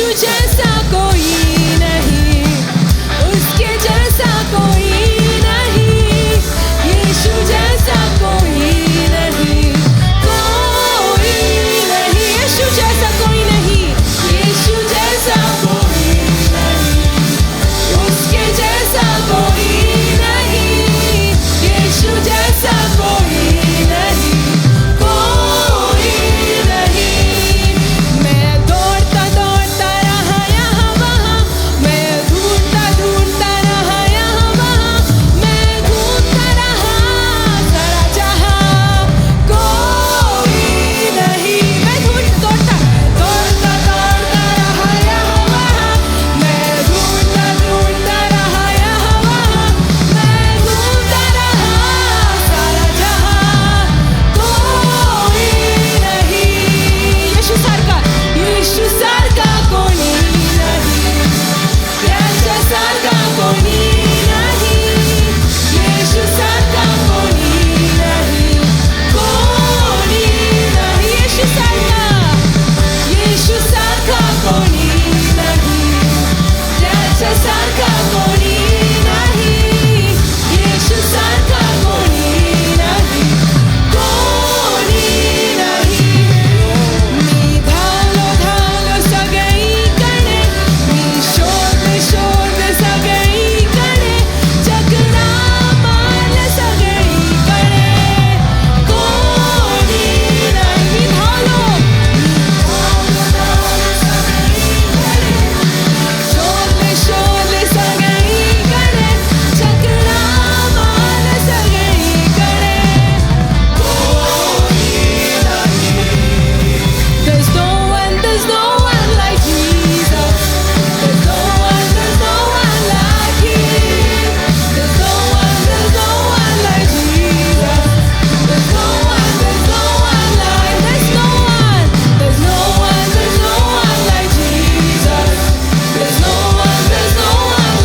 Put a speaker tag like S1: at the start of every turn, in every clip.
S1: यीशु जैसा कोई नहीं, उसके जैसा कोई नहीं, यीशु जैसा कोई नहीं, कोई नहीं, यीशु जैसा कोई नहीं, यीशु जैसा कोई नहीं, उसके जैसा कोई नहीं, यीशु जैसा कोई नहीं, कोई नहीं। मैं दौड़ता दौड़ता रहा यहाँ वहाँ, मैं ढूंढता ढूंढता रहा यहाँ वहाँ, मैं घूमता रहा सारा जहाँ, कोई नहीं। मैं दौड़ता दौड़ता रहा यहाँ वहाँ, मैं ढूंढता ढूंढता रहा यहाँ वहाँ, मैं घूमता रहा सारा जहाँ, कोई नहीं। यीशु सारखा कोणी नाही, त्याच्या सारखा कोणी नाही, येशू सारखा कोणी नाही, कोणी नाही, येशू सारखा कोणी नाही, त्याच्या सारखा कोणी नाही, येशू सारखा कोणी नाही, कोणी नाही। मी धावलो धावलो सगळीकडे, मी शोधले शोधले सगळीकडे, चक्रा मारल्या सगळीकडे, कोणी नाही। मी धावलो सगळीकडे, शोधले शोधले सगळीकडे, चक्रा मारल्या सगळीकडे, कोणी नाही। There's no one like Jesus. There's no one like Him. There's no one like Jesus. There's no one like, there's no one like Jesus. There's no one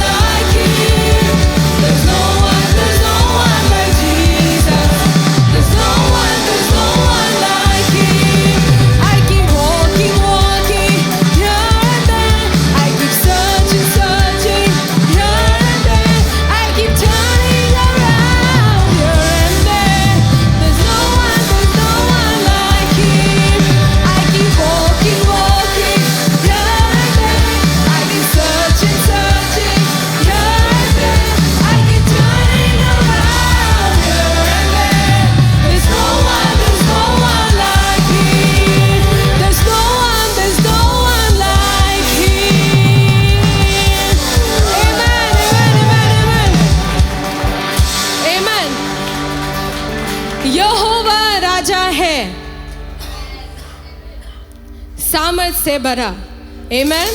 S1: like Him. There's no one like Jesus. There's no one like Him. I keep walking here and there. I keep searching here and there. I keep turning around here and there. There's no one like Him. I keep walking here and there. I keep searching here and there. I keep turning around here and there. There's no one like Him. There's no one like Him. Amen. यहोवा राजा है, सामर्थ से भरा। Amen.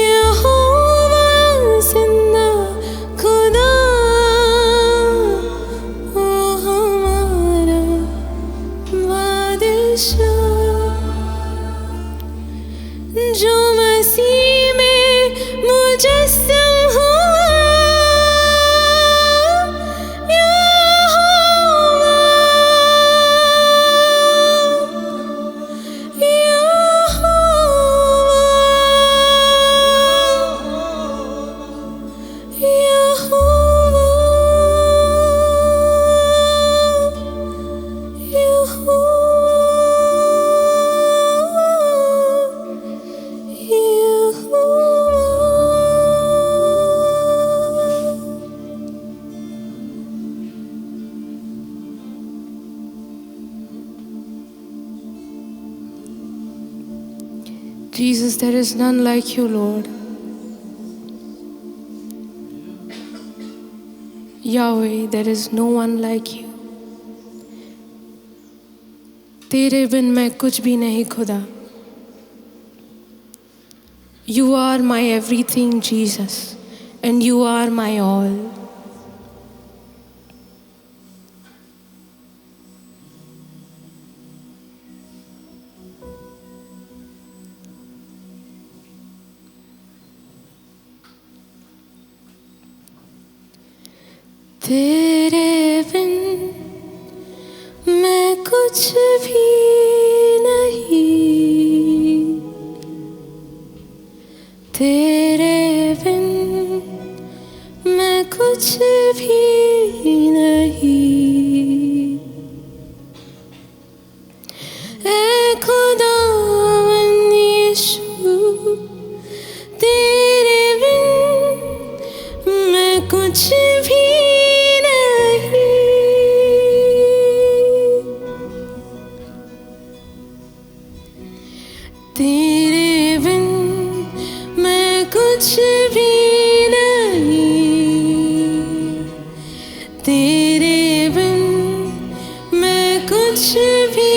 S1: यहोवा जिंदा खुदा, ओ हमारा बादशाह, जो मसीह में मुजस्सम हुआ, यहोवा, Jesus, there is none like you, Lord. Yahweh, there is no one like you. तेरे बिन मैं कुछ भी नहीं खुदा. You are my everything, Jesus, and you are my all. तेरे बिन मैं कुछ भी नहीं, तेरे बिन मैं कुछ भी नहीं, ऐ खुदावंद यीशु, तेरे बिन मैं कुछ भी तेरे बिन मैं कुछ भी नहीं, तेरे बिन मैं कुछ भी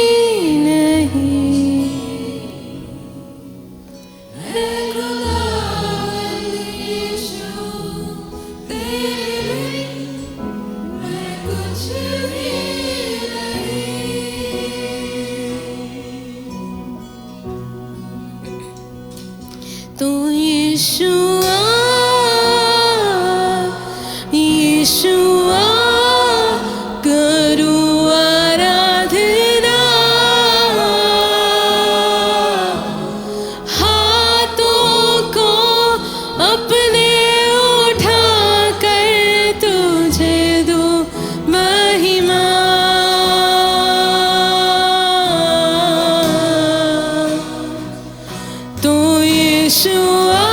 S1: नहीं, है खुदावंद यीशु, तेरे बिन मैं कुछ भी तू यीशुआ, यीशुआ करूं आराधना, हाथों को अपने उठा कर तुझे दूं महिमा, तू यीशुआ,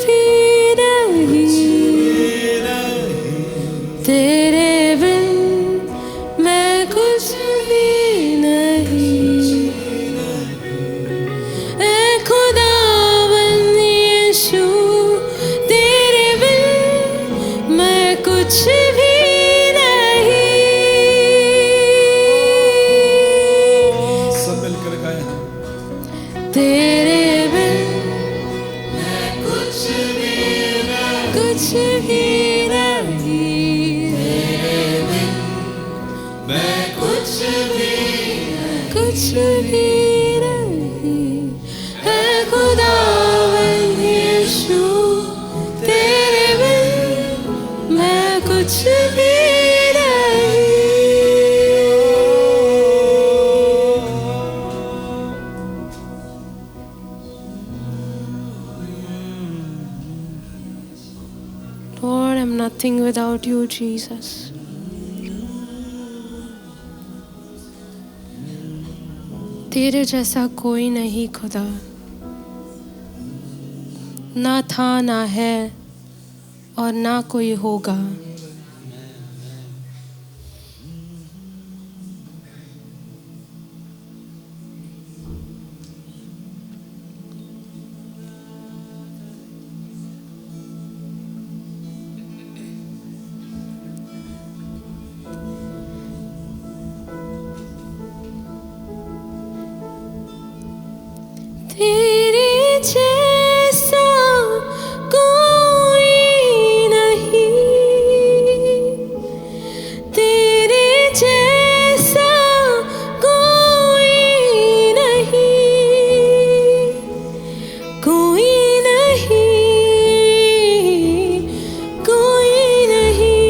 S1: भी नहीं, तेरे बिन मैं कुछ भी नहीं। ऐ खुदावन यीशु, तेरे बिन मैं कुछ भी नहीं।
S2: सब मिलकर गाएं।
S1: तेरे बिन मैं कुछ भी नहीं, कुछ भी नहीं। तेरे बिन मैं कुछ भी नहीं, कुछ भी नहीं। है खुदावन यीशु, तेरे बिन मैं कुछ भी नहीं। Lord, I'm nothing without you, Jesus. तेरे जैसा कोई नहीं खुदा, ना था ना है और ना कोई होगा। तेरे जैसा कोई नहीं, तेरे जैसा कोई नहीं, कोई नहीं, कोई नहीं,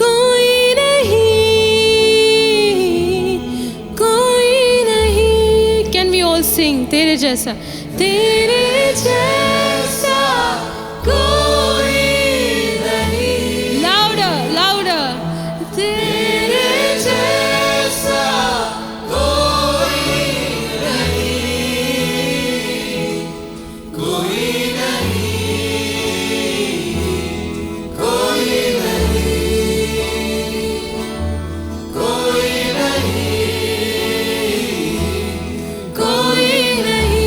S1: कोई नहीं, कोई नहीं। Can we all sing? तेरे जैसा, तेरे जैसा कोई नहीं। Louder, louder. तेरे जैसा कोई नहीं, कोई नहीं, कोई नहीं, कोई नहीं, कोई नहीं।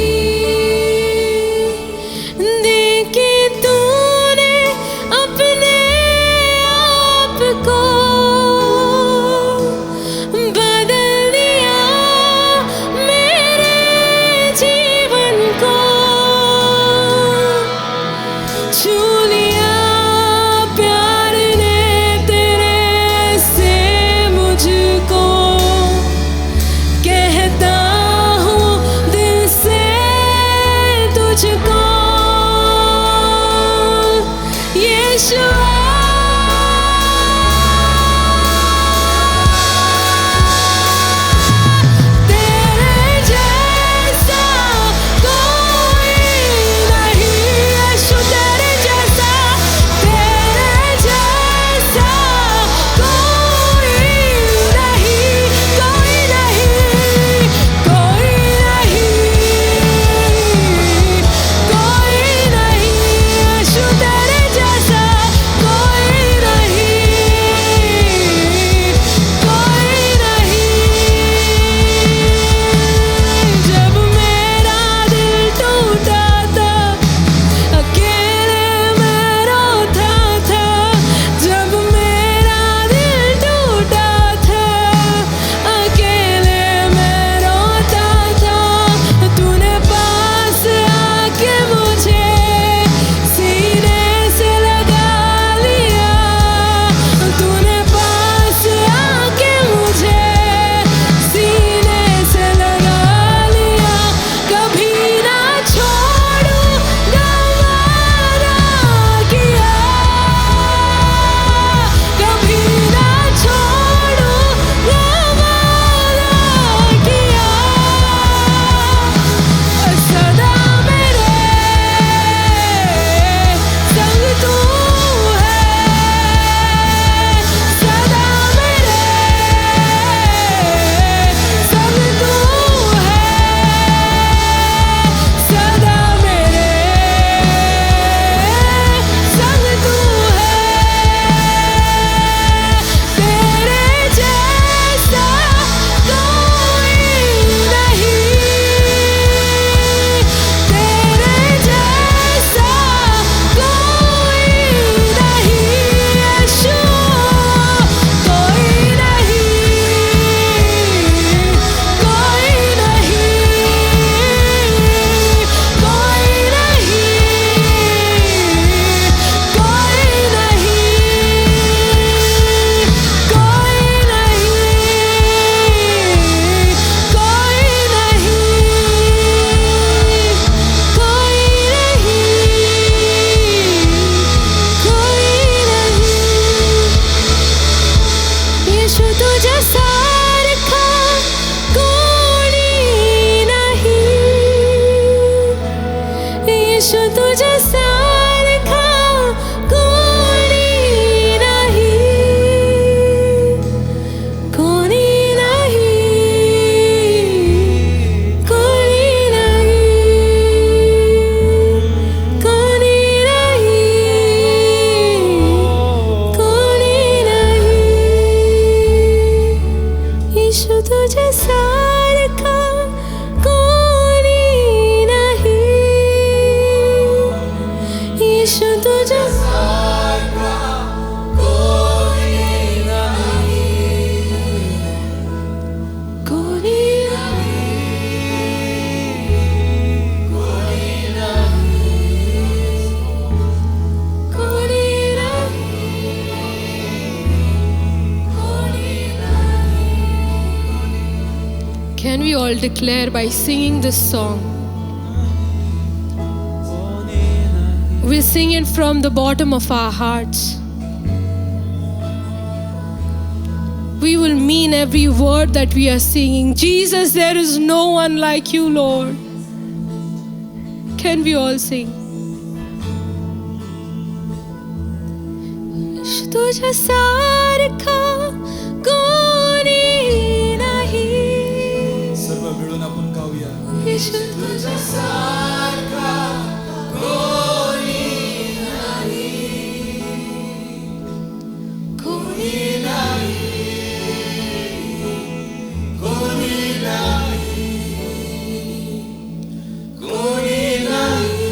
S1: ईशु तुझे सारखा कोणी नाही, ईशु तुझे सारखा कोणी नाही, कोणी नाही, कोणी नाही, कोणी नाही. Can we all declare by singing this song? We sing it from the bottom of our hearts. We will mean every word that we are singing. Jesus, there is no one like you, Lord. Can we all sing? तुझ्या सारखा कोणी नाही.
S2: सर्व मिळून आपण गाऊया.
S1: तुझ्या सारखा कोणी नाही, कोणी नाही, कोणी नाही, कोणी नाही,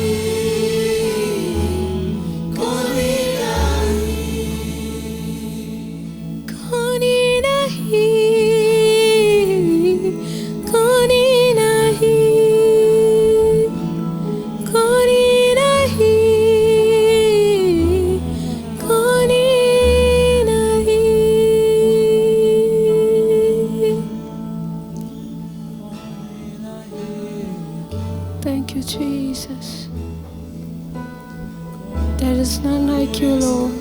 S1: कोणी नाही, कोणी नाही, कोणी नाही, कोणी नाही, कोणी नाही. Thank you, Jesus. There is none like you, Lord.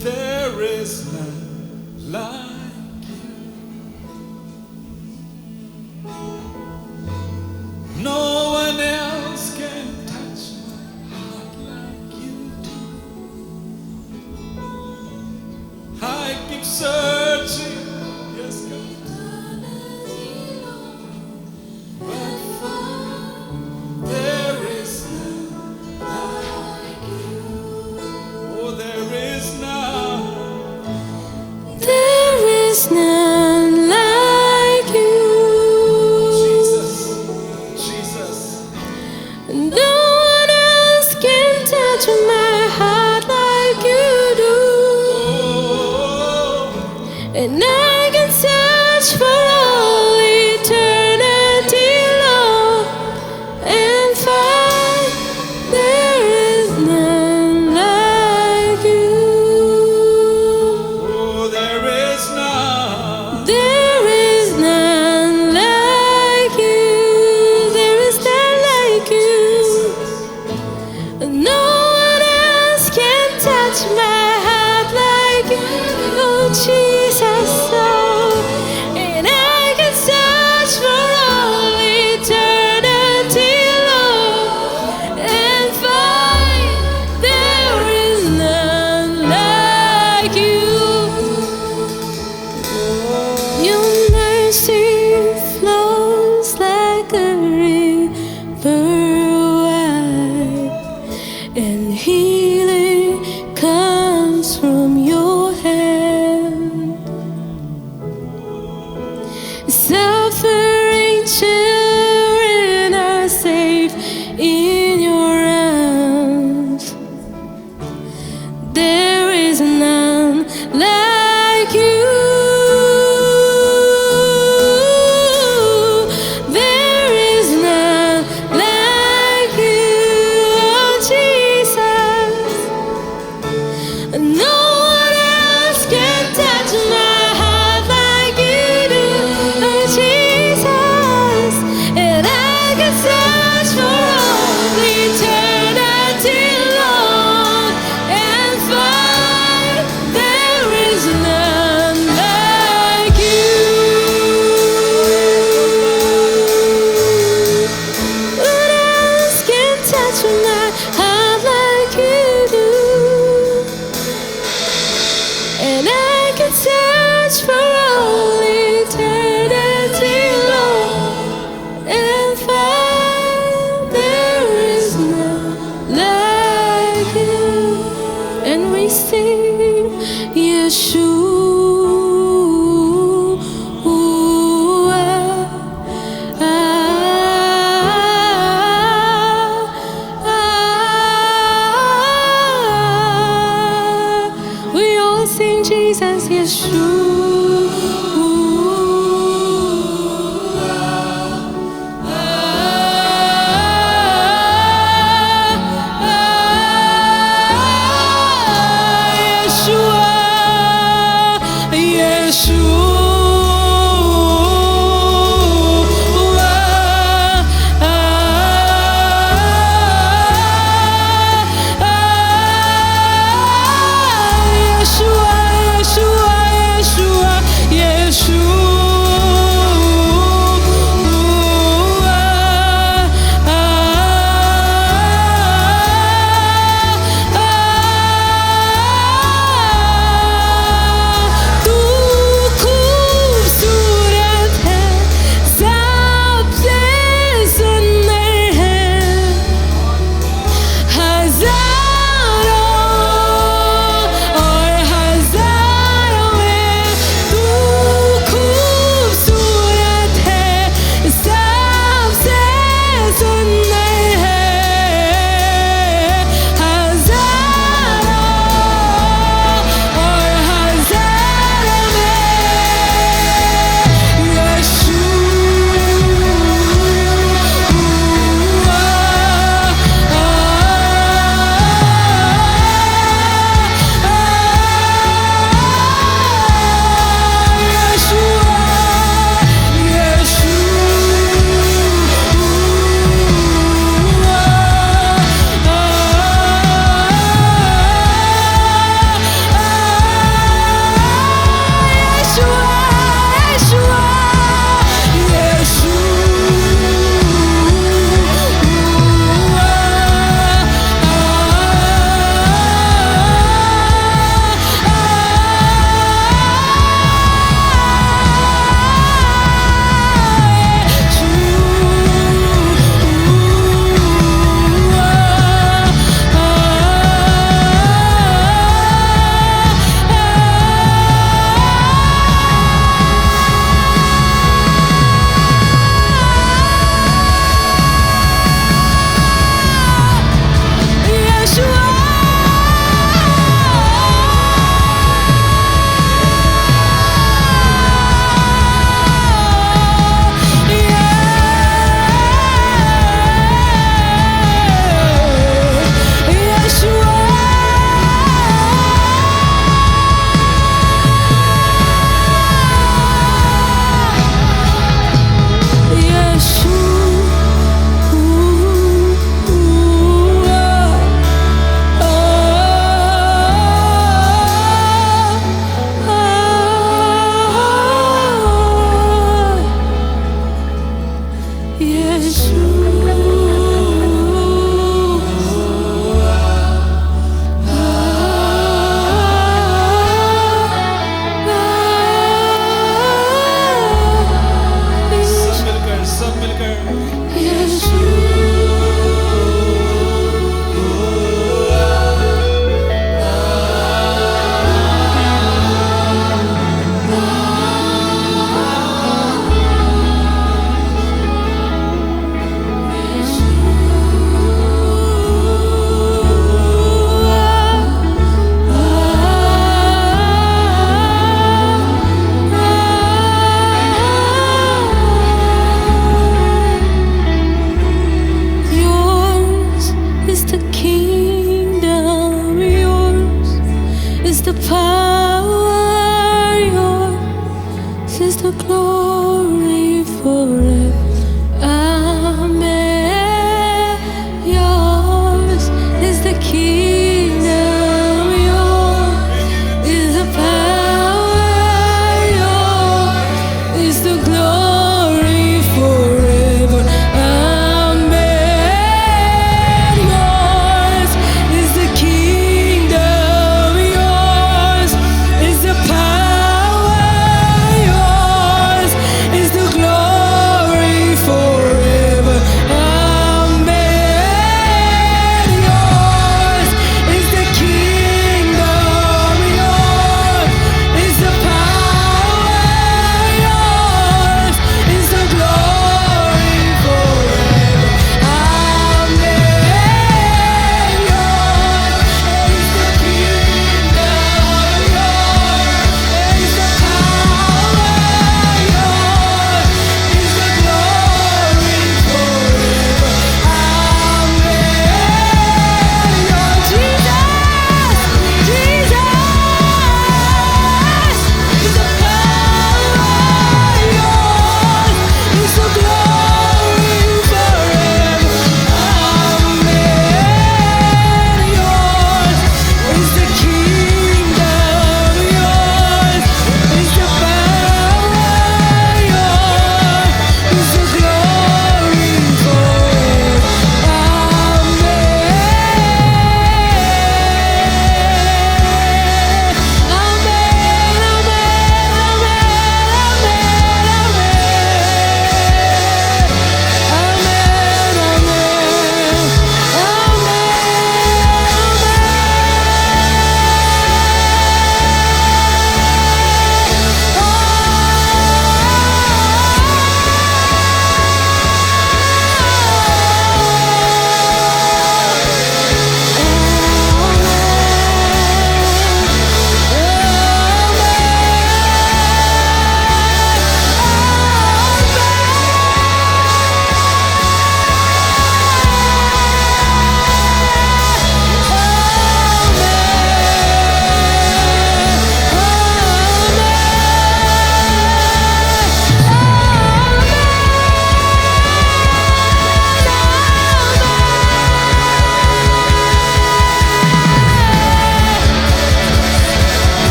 S2: There is none like you. No one else can touch my heart like you do. I keep searching, yes, God, but there is none like you. Oh, there is none.
S1: There is none like you.
S2: Jesus, Jesus.
S1: No one else can touch my heart like you do.
S2: Oh,
S1: And I can search for all eternity, Lord, and find there is none like you.
S2: oh, there is none.
S1: There is none like you. There is none like you. No one else can touch my heart like you, oh Jesus. Oh, and I can search for all eternity, Lord, and find there is none like you. Your mercy flows like a river wide, and healing comes from your hand. Suffering children are safe in your arms. There is none like you. There is none like you, oh Jesus. No one else can touch my heart like you do, oh Jesus. And I can search for all eternity, Lord, and find there is and we sing Yeshua. We all sing Jesus Yeshua.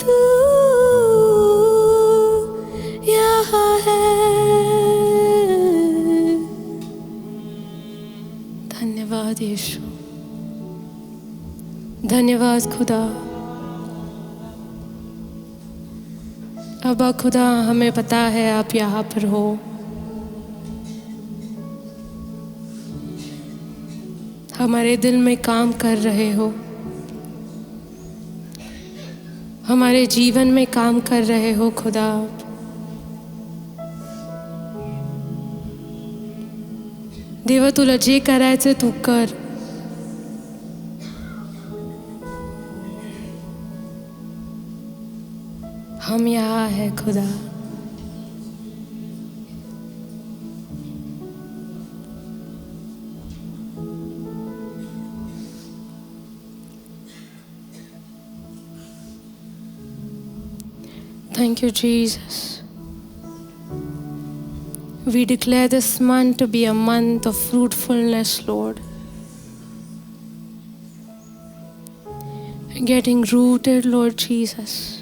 S1: तू यहाँ है। धन्यवाद यीशु, धन्यवाद खुदा। अब्बा खुदा, हमें पता है आप यहाँ पर हो। हमारे दिल में काम कर रहे हो, हमारे जीवन में काम कर रहे हो खुदा। देवा, तुला जे करायचं तू कर। हम यहाँ है खुदा। Thank you, Jesus. We declare this month to be a month of fruitfulness, Lord. Getting rooted, Lord Jesus.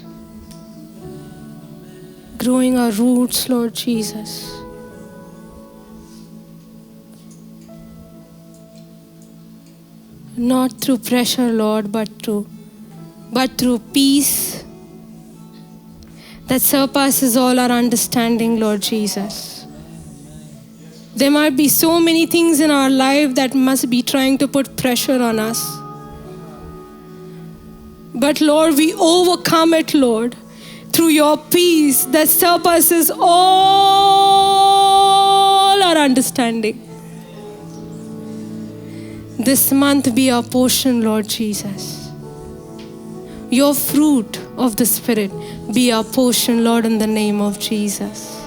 S1: Growing our roots, Lord Jesus. Not through pressure, Lord, but through peace that surpasses all our understanding, Lord Jesus. There might be so many things in our life that must be trying to put pressure on us. But Lord, we overcome it, Lord, through your peace that surpasses all our understanding. This month be our portion, Lord Jesus. Your fruit of the Spirit be our portion, Lord, in the name of Jesus.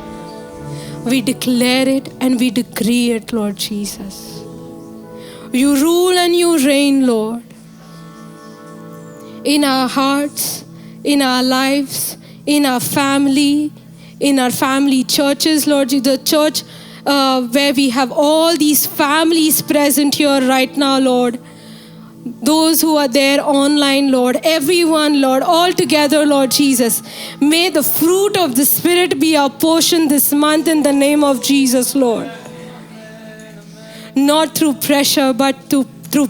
S1: We declare it and we decree it, Lord Jesus. You rule and you reign, Lord, in our hearts, in our lives, in our family churches, Lord, the church where we have all these families present here right now, Lord. Those who are there online, Lord, everyone, Lord, all together, Lord Jesus. May the fruit of the Spirit be our portion this month in the name of Jesus, Lord. Not through pressure, but through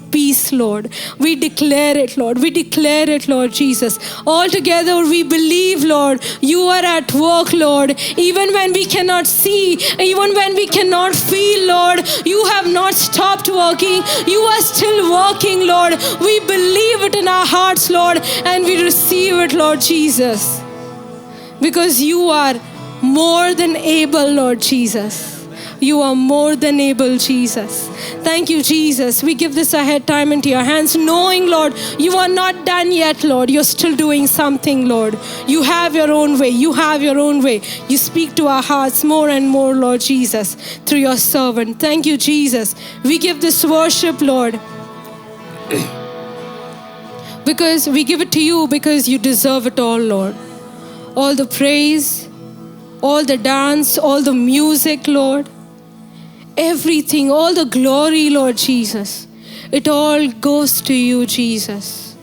S1: peace, Lord. We declare it, Lord. We declare it, Lord Jesus. All together we believe, Lord, you are at work, Lord. Even when we cannot see, even when we cannot feel, Lord, you have not stopped working. You are still working, Lord. We believe it in our hearts, Lord, and we receive it, Lord Jesus. Because you are more than able, Lord Jesus. You are more than able, Jesus. Thank you, Jesus. We give this ahead time into your hands, knowing, Lord, you are not done yet, Lord. You're still doing something, Lord. You have your own way. You have your own way. You speak to our hearts more and more, Lord Jesus, through your servant. Thank you, Jesus. We give this worship, Lord, because we give it to you because you deserve it all, Lord. All the praise, all the dance, all the music, Lord. Everything, all the glory, Lord Jesus. It all goes to you, Jesus.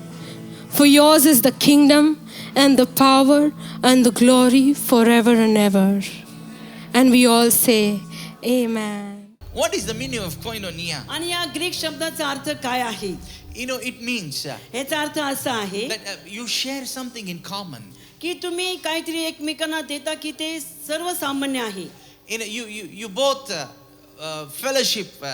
S1: For yours is the kingdom and the power and the glory forever and ever. And we all say, Amen.
S2: What is the meaning of koinonia?
S3: आणि या Greek शब्दाचा अर्थ काय आहे?
S2: You know, it means
S3: याचा अर्थ असा आहे
S2: that you share something in common.
S3: की तुम्ही काहीतरी एकमेकांना देता की ते सर्वसामान्य आहे.
S2: You know, you both fellowship.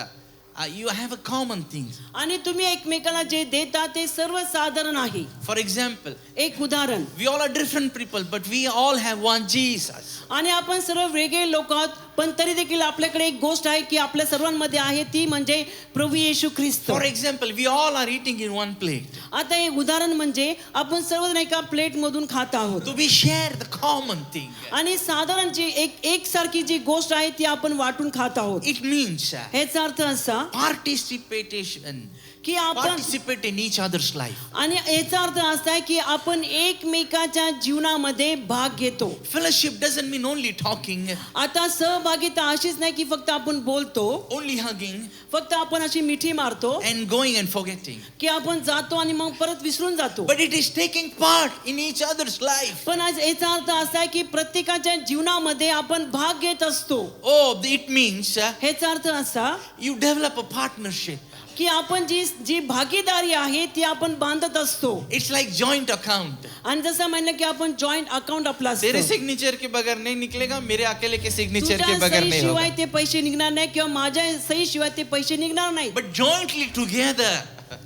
S2: You have a common thing.
S3: आणि तुम्ही एकमेकाला जे देता ते सर्वसाधारण आहे.
S2: For example,
S3: एक उदाहरण,
S2: we all are different people, but we all have one Jesus.
S3: आणि आपण सर्व वेगळे लोक आहोत, पण तरी देखील आपल्याकडे एक गोष्ट आहे की आपल्या सर्वांमध्ये आहे, ती म्हणजे प्रभू येशू ख्रिस्त.
S2: For example, we all are eating in one plate.
S3: आता एक उदाहरण म्हणजे आपण सर्वजण एका प्लेट मधून खात आहोत.
S2: So we share the common thing.
S3: आणि साधारण जी एकसारखी जी गोष्ट आहे ती आपण वाटून खात आहोत.
S2: It means
S3: याचा अर्थ असा
S2: participation
S3: की आपण
S2: participate in each other's life.
S3: आणि याचा अर्थ असा आहे की आपण एकमेकाच्या जीवनामध्ये भाग घेतो.
S2: Fellowship doesn't mean only talking,
S3: आता सहभागिता अशीच नाही की फक्त आपण बोलतो,
S2: only hugging,
S3: फक्त आपण अशी मिठी मारतो
S2: and going and forgetting.
S3: की आपण जातो आणि मग परत विसरून जातो.
S2: But it is taking part in each other's life.
S3: पण आज याचा अर्थ असा आहे की प्रत्येकाच्या जीवनामध्ये आपण भाग घेत असतो.
S2: Oh, it means
S3: ह्याचा अर्थ असा
S2: you develop a partnership.
S3: की आपण जी भागीदारी आहे ती आपण बांधत असतो.
S2: It's like joint account.
S3: आणि जसं म्हणलं की आपण जॉईंट अकाउंट आपला असतो.
S2: तेरे सिग्नेचर के बगैर नहीं निकलेगा, मेरे अकेले के सिग्नेचर के
S3: तुझ्या
S2: बगैर नहीं होगा.
S3: सहीशिवाय ते पैसे निघणार नाही किंवा माझ्या सहीशिवाय ते पैसे निघणार नाही.
S2: But jointly together,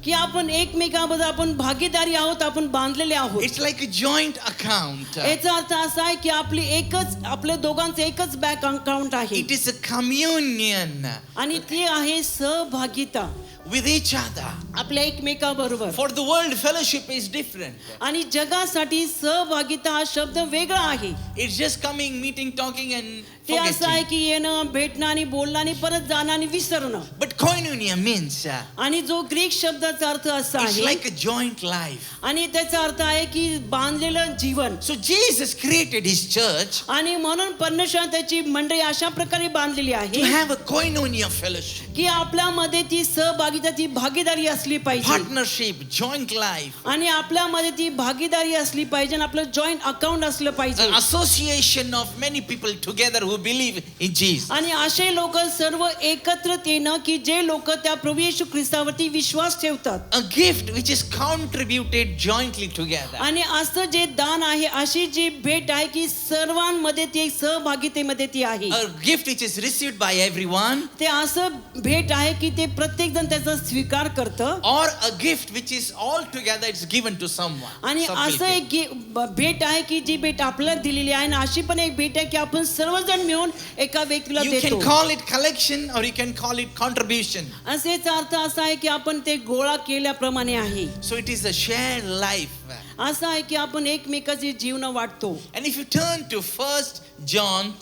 S3: की आपण एकमेकांबद्दल आपण भागीदारी आहोत, आपण बांधलेले आहोत.
S2: it's like a joint account.
S3: याचा अर्थ असा आहे की आपल्या दोघांचं एकच बँक अकाउंट आहे
S2: It is a communion
S3: आणि ती आहे सहभागिता
S2: with each other.
S3: आपल्या एकमेकाबरोबर.
S2: For the world, fellowship is different.
S3: आणि जगासाठी सहभागिता हा शब्द वेगळा आहे.
S2: It's just coming, meeting, talking and
S3: ते असं आहे
S2: forgetting.
S3: की येणं, भेटणं आणि बोलणं आणि परत जाणं आणि विसरणं.
S2: But koinonia means
S3: आणि जो ग्रीक शब्दाचा अर्थ असा
S2: it's
S3: आहे
S2: like a joint life.
S3: आणि त्याचा अर्थ आहे की बांधलेलं जीवन.
S2: So Jesus created his church
S3: आणि म्हणून परमेश्वर त्याची मंडळी अशा प्रकारे बांधलेली
S2: to
S3: आहे
S2: have a koinonia fellowship,
S3: की आपल्यामध्ये ती सहभागिता, ती भागीदारी असली पाहिजे.
S2: partnership, joint life,
S3: आणि आपल्यामध्ये ती भागीदारी असली पाहिजे आणि आपलं जॉईंट अकाउंट असलं पाहिजे.
S2: an association of many people together who believe in Jesus.
S3: आणि असे लोक सर्व एकत्रित येणं की जे लोक त्या प्रभू येशू ख्रिस्तावरती विश्वास ठेवतात.
S2: A gift which is contributed jointly together.
S3: आणि असं जे दान आहे, अशी जी भेट आहे की सर्वांमध्ये ती सहभागितेमध्ये ती आहे.
S2: A gift which is received by everyone,
S3: ते असं भेट आहे की ते प्रत्येक जण त्याचा स्वीकार करतं.
S2: or a gift which is all together it's given to someone.
S3: आणि
S2: Some
S3: असं
S2: people.
S3: एक भेट आहे की जी भेट आपल्याला दिलेली आहे आणि अशी पण एक भेट आहे की आपण सर्वजण मिळून एका व्यक्तीला
S2: You
S3: देतो.
S2: can call it collection or you can call it contribution.
S3: असेच अर्थ असा आहे की आपण ते गोळा केल्याप्रमाणे आहे.
S2: So it is a shared life.
S3: असं आहे की आपण एकमेकाची जीवन वाटतो.
S2: And if you turn to 1 John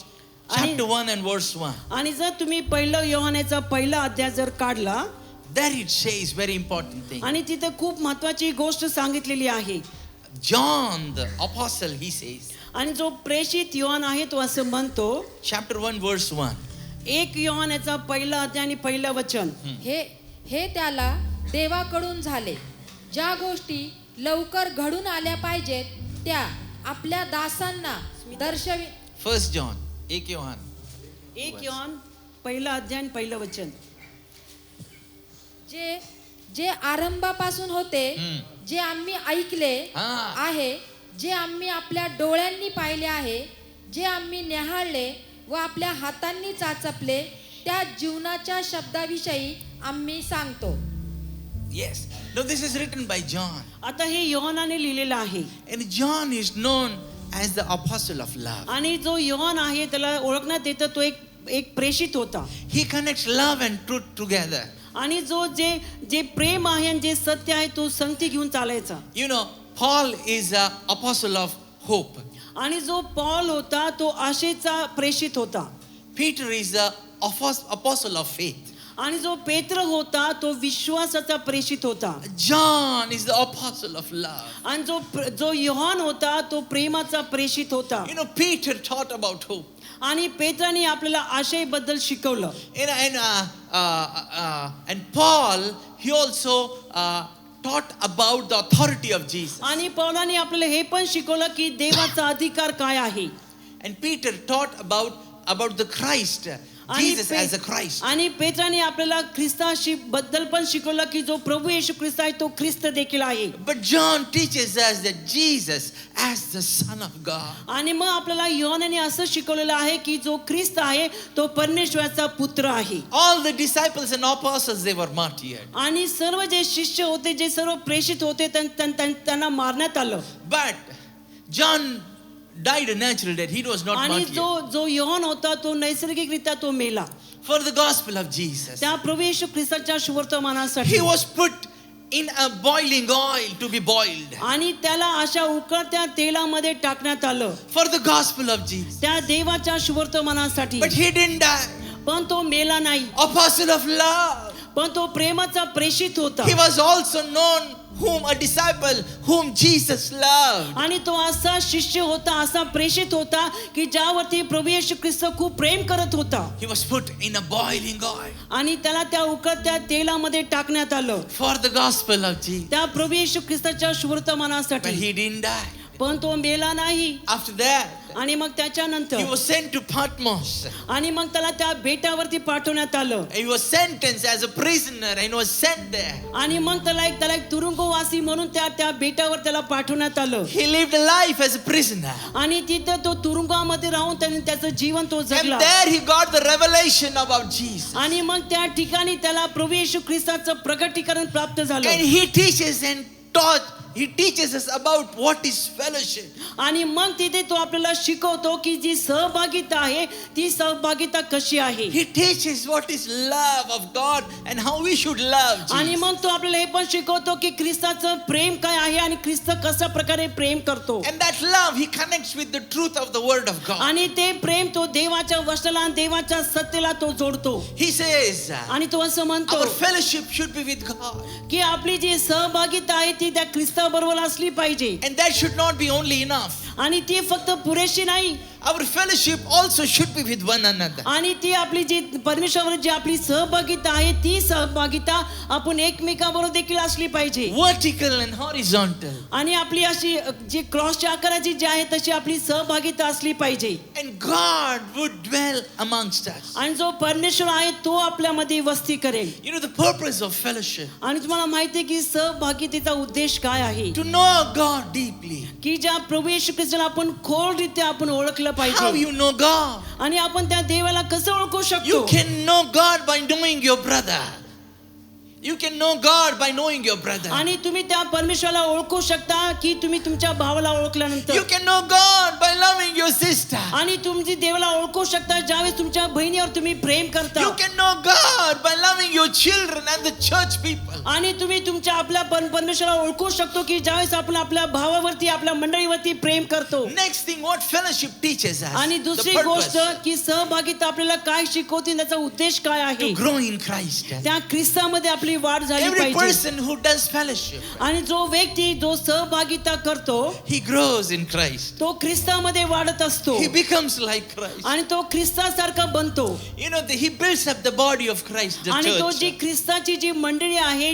S2: chapter 1 and verse 1,
S3: आणि जर तुम्ही पहिलं योहानेचा पहिला अध्याय जर काढला
S2: there it says very important thing.
S3: आणि तिथे खूप महत्वाची गोष्ट सांगितलेली आहे.
S2: John the apostle, he says,
S3: आणि जो प्रेषित योहान आहे तो असं म्हणतो,
S2: chapter 1 verse 1,
S3: 1 योहानेचा पहिला अध्याय आणि पहिलं वचन,
S4: हे त्याला देवाकडून झाले, ज्या गोष्टी लवकर घडून आल्या पाहिजेत त्या आपल्या दासांना दर्शवी.
S2: 1 John, 1 Yohan.
S3: 1 योहान पहिला अध्याय आणि पहिलं वचन.
S4: जे आरंभापासून होते, जे आम्ही ऐकले
S2: हा.
S4: आहे, जे आम्ही आपल्या डोळ्यांनी पाहिले आहे, जे आम्ही न्याहाळले व आपल्या हातांनी चाचपले, त्या जीवनाच्या शब्दाविषयी आम्ही सांगतो.
S2: Yes. Now this is written by John.
S3: आता हे योहानाने लिहिलेलं आहे.
S2: And John is known as the apostle of love.
S3: आणि जो योहान आहे त्याला ओळखण्यात येतं तो एक प्रेषित होता.
S2: He connects love and truth together.
S3: आणि जो जे प्रेम आहे आणि जे सत्य आहे तो संगती घेऊन चालायचा.
S2: You know, Paul is an apostle of hope.
S3: आणि जो पॉल होता तो आशेचा प्रेषित होता.
S2: Peter is the apostle of faith.
S3: आणि जो पेत्र होता तो विश्वासाचा प्रेषित होता.
S2: John is the apostle of love.
S3: आणि जो योहान होता तो प्रेमाचा प्रेषित होता.
S2: You know, Peter taught about hope.
S3: आणि पेत्राने आपल्याला आशेबद्दल शिकवलं.
S2: And Paul, he also taught about the authority of Jesus.
S3: आणि पौलाने आपल्याला हे पण शिकवलं की देवाचा अधिकार काय आहे.
S2: And Peter taught about the Christ, Jesus as a Christ.
S3: आणि पेत्राने आपल्याला ख्रिस्ताशी बद्दल पण शिकवलं की जो प्रभू येशू ख्रिस्त आहे तो ख्रिस्त देखील आहे.
S2: But John teaches us that Jesus as the Son of God.
S3: आणि मग आपल्याला योहानाने असं शिकवलेलं आहे की जो ख्रिस्त आहे तो परमेश्वराचा पुत्र आहे.
S2: All the disciples and apostles, they were martyred.
S3: आणि सर्व जे शिष्य होते, जे सर्व प्रेषित होते त्यांना मारण्यात आलं.
S2: But John died a natural death. He was not
S3: आणि
S2: martyred.
S3: जो योहान होता तो नैसर्गिकरित्या तो मेला.
S2: For the gospel of Jesus.
S3: त्या प्रभू येशू ख्रिस्ताच्या सुवर्तमानासाठी.
S2: He was put in a boiling oil to be boiled.
S3: आणि त्याला अशा उकळत्या तेलामध्ये टाकण्यात आलं.
S2: For the gospel of Jesus.
S3: त्या देवाच्या सुवर्तमानासाठी.
S2: But he didn't die.
S3: पण तो मेला नाही.
S2: Apostle of love.
S3: पण तो प्रेमाचा प्रेषित होता.
S2: He was also known whom a disciple whom Jesus loved.
S3: आणि तो असा शिष्य होता, असा प्रेषित होता की ज्यावरती प्रभू येशू ख्रिस्त खूप प्रेम करत होता.
S2: He was put in a boiling oil
S3: आणि त्याला त्या उकळत्या तेलामध्ये टाकण्यात आलं
S2: for the gospel of Jesus.
S3: त्या प्रभू येशू ख्रिस्ताच्या
S2: But
S3: सुवर्तमानासाठी.
S2: he didn't die.
S3: पण तो मेला नाही.
S2: After that,
S3: आणि मग
S2: he
S3: त्याच्यानंतर
S2: was sent to Patmos.
S3: आणि मग त्याला त्या बेटावरती पाठवण्यात आलं.
S2: He was sentenced as a prisoner and was sent there.
S3: आणि मग त्याला एक तुरुंगवासी म्हणून त्या बेटावर त्याला पाठवण्यात आलं.
S2: He lived a life as a prisoner.
S3: आणि तिथं तो तुरुंगामध्ये राहून त्याने त्याचं जीवन तो
S2: And
S3: जगला.
S2: there he got the revelation about Jesus.
S3: आणि मग त्या ठिकाणी त्याला प्रभू येशू ख्रिस्ताचं प्रकटीकरण प्राप्त झालं.
S2: And he teaches and taught. He teaches us about what is fellowship.
S3: आणि मग तिथे तो आपल्याला शिकवतो की जी सहभागिता आहे ती सहभागिता कशी आहे.
S2: He teaches what is love of God and how we should love
S3: आणि
S2: Jesus.
S3: मग तो आपल्याला हे पण शिकवतो की ख्रिस्ताचं प्रेम काय आहे आणि ख्रिस्त कशा प्रकारे प्रेम करतो.
S2: And that love he connects with the truth of the word of God.
S3: आणि ते प्रेम तो देवाच्या वचनाला आणि देवाच्या सत्तेला तो जोडतो.
S2: He says
S3: आणि तो असं म्हणतो
S2: our fellowship should be with God.
S3: की आपली जी सहभागिता आहे ती त्या ख्रिस्ताबरोबर असली पाहिजे.
S2: And that should not be only enough.
S3: आणि ती फक्त पुरेशी नाही.
S2: Our fellowship also should be with one another.
S3: आणि ती आपली जी परमेश्वरावर जी आपली सहभागिता आहे ती सहभागिता आपण एकमेकांबरोबर देखील असली पाहिजे.
S2: Vertical and horizontal.
S3: आणि आपली अशी जी क्रॉसच्या आकाराची जी आहे तशी आपली सहभागिता असली पाहिजे.
S2: And God would dwell amongst us.
S3: आणि जो परमेश्वर आहे तो आपल्यामध्ये वस्ती करेल.
S2: You know the purpose of fellowship.
S3: आणि तुम्हाला माहिती आहे की सहभागितेचा उद्देश काय आहे.
S2: To know God deeply.
S3: की ज्या प्रभू येशू ख्रिस्ताला आपण खोलरित्या आपण ओळखलं
S2: How
S3: पाहिजे.
S2: you know God?
S3: आणि आपण त्या देवाला कसं ओळखू शकतो.
S2: You can know God by knowing your brother. You can know God by knowing your brother.
S3: आणि तुम्ही त्या परमेश्वराला ओळखू शकता की तुम्ही तुमच्या भावाला ओळखल्यानंतर.
S2: You can know God by loving your sister.
S3: आणि तुम्ही देवाला ओळखू शकता ज्यावेळेस तुमच्या बहिणीवर तुम्ही प्रेम करता.
S2: You can know God by loving your children and the church people.
S3: आणि तुम्ही तुमच्या आपल्या परमेश्वराला ओळखू शकतो की ज्यावेळेस आपण आपल्या भावावरती आपल्या मंडळीवरती प्रेम करतो.
S2: Next thing, what fellowship teaches us?
S3: आणि
S2: The
S3: दुसरी
S2: purpose
S3: गोष्ट की सहभागिता आपल्याला काय शिकवते त्याचा उद्देश काय
S2: to
S3: आहे.
S2: grow in Christ.
S3: त्या ख्रिस्तामध्ये आपली वाढ झाली
S2: Every
S3: पाहिजे.
S2: person who does fellowship,
S3: आणि जो व्यक्ती जो सहभागिता करतो
S2: he grows in Christ.
S3: तो ख्रिस्तामध्ये वाढत असतो.
S2: He becomes like Christ.
S3: आणि तो ख्रिस्तासारखा बनतो.
S2: You know, he builds up the body of Christ, the
S3: आणि तो जी
S2: church.
S3: ख्रिस्ताची जी मंडळी आहे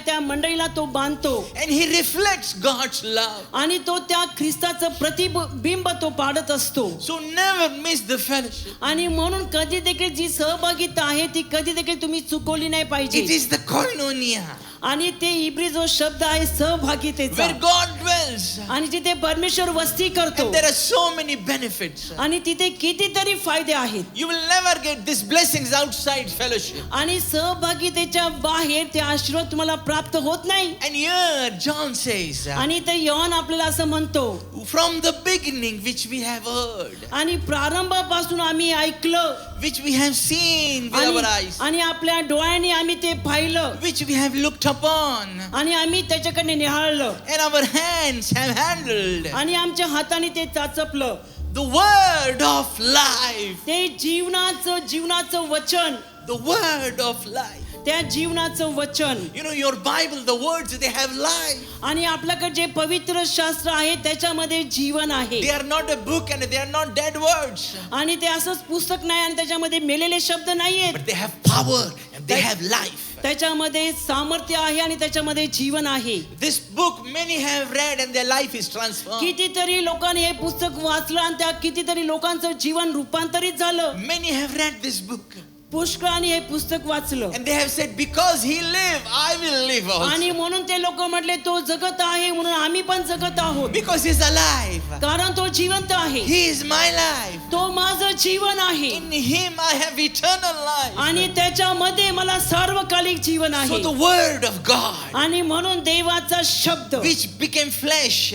S3: त्या मंडळीला तो बांधतो.
S2: And he reflects God's love.
S3: आणि तो त्या ख्रिस्ताचं प्रतिबिंब तो पाडत असतो.
S2: So never miss the fellowship.
S3: आणि म्हणून कधी देखील जी सहभागिता आहे ती कधी देखील तुम्ही चुकवली नाही
S2: It
S3: पाहिजे.
S2: is the koinonia
S3: आणि ते इब्री जो शब्द आहे सहभागितेचा.
S2: where God dwells.
S3: आणि जिथे परमेश्वर वस्ती करतो.
S2: And there are so many benefits.
S3: आणि तिथे कितीतरी फायदे आहेत.
S2: You will never get these blessings outside fellowship.
S3: आणि सहभागितेच्या बाहेर ते आशीर्वाद तुम्हाला प्राप्त होत नाही.
S2: And here John says,
S3: आणि ते योहान आपल्याला असं म्हणतो
S2: from the beginning which we have heard,
S3: आणि प्रारंभापासून आम्ही ऐकलं
S2: which we have seen with our eyes,
S3: आणि आपल्या डोळ्यांनी आम्ही ते पाहिलं
S2: which we have looked upon,
S3: आणि आम्ही त्याच्याकडे निहाळलं
S2: and our hands have handled,
S3: आणि आमच्या हाताने ते चाचपलं.
S2: the word of life.
S3: ते जीवनाचं वचन.
S2: The word of life.
S3: त्या जीवनाचं वचन.
S2: You know, your Bible, the words, they have life.
S3: आणि आपल्याकडे जे पवित्र शास्त्र आहे त्याच्यामध्ये जीवन आहे.
S2: They are not a book and they are not dead words.
S3: आणि ते असंच पुस्तक नाही आणि त्याच्यामध्ये मेलेले शब्द नाहीयेत.
S2: But they have power and they have life.
S3: त्याच्यामध्ये सामर्थ्य आहे आणि त्याच्यामध्ये जीवन आहे.
S2: This book many have read and their life is transformed.
S3: कितीतरी लोकांनी हे पुस्तक वाचलं आणि त्या कितीतरी लोकांचं जीवन रूपांतरित झालं.
S2: Many have read this book.
S3: पुष्कळाने हे पुस्तक वाचलं.
S2: And they have said, because he lived, I will live also.
S3: आणि म्हणून ते लोक म्हटले तो जगत आहे म्हणून आम्ही पण जगत आहोत.
S2: Because he's alive.
S3: कारण तो जिवंत आहे.
S2: He is my life.
S3: तो माझं जीवन आहे.
S2: In him I have eternal life.
S3: आणि त्याच्यामध्ये मला सार्वकालिक जीवन
S2: So
S3: आहे.
S2: the word of God,
S3: आणि म्हणून देवाचा शब्द
S2: which became flesh,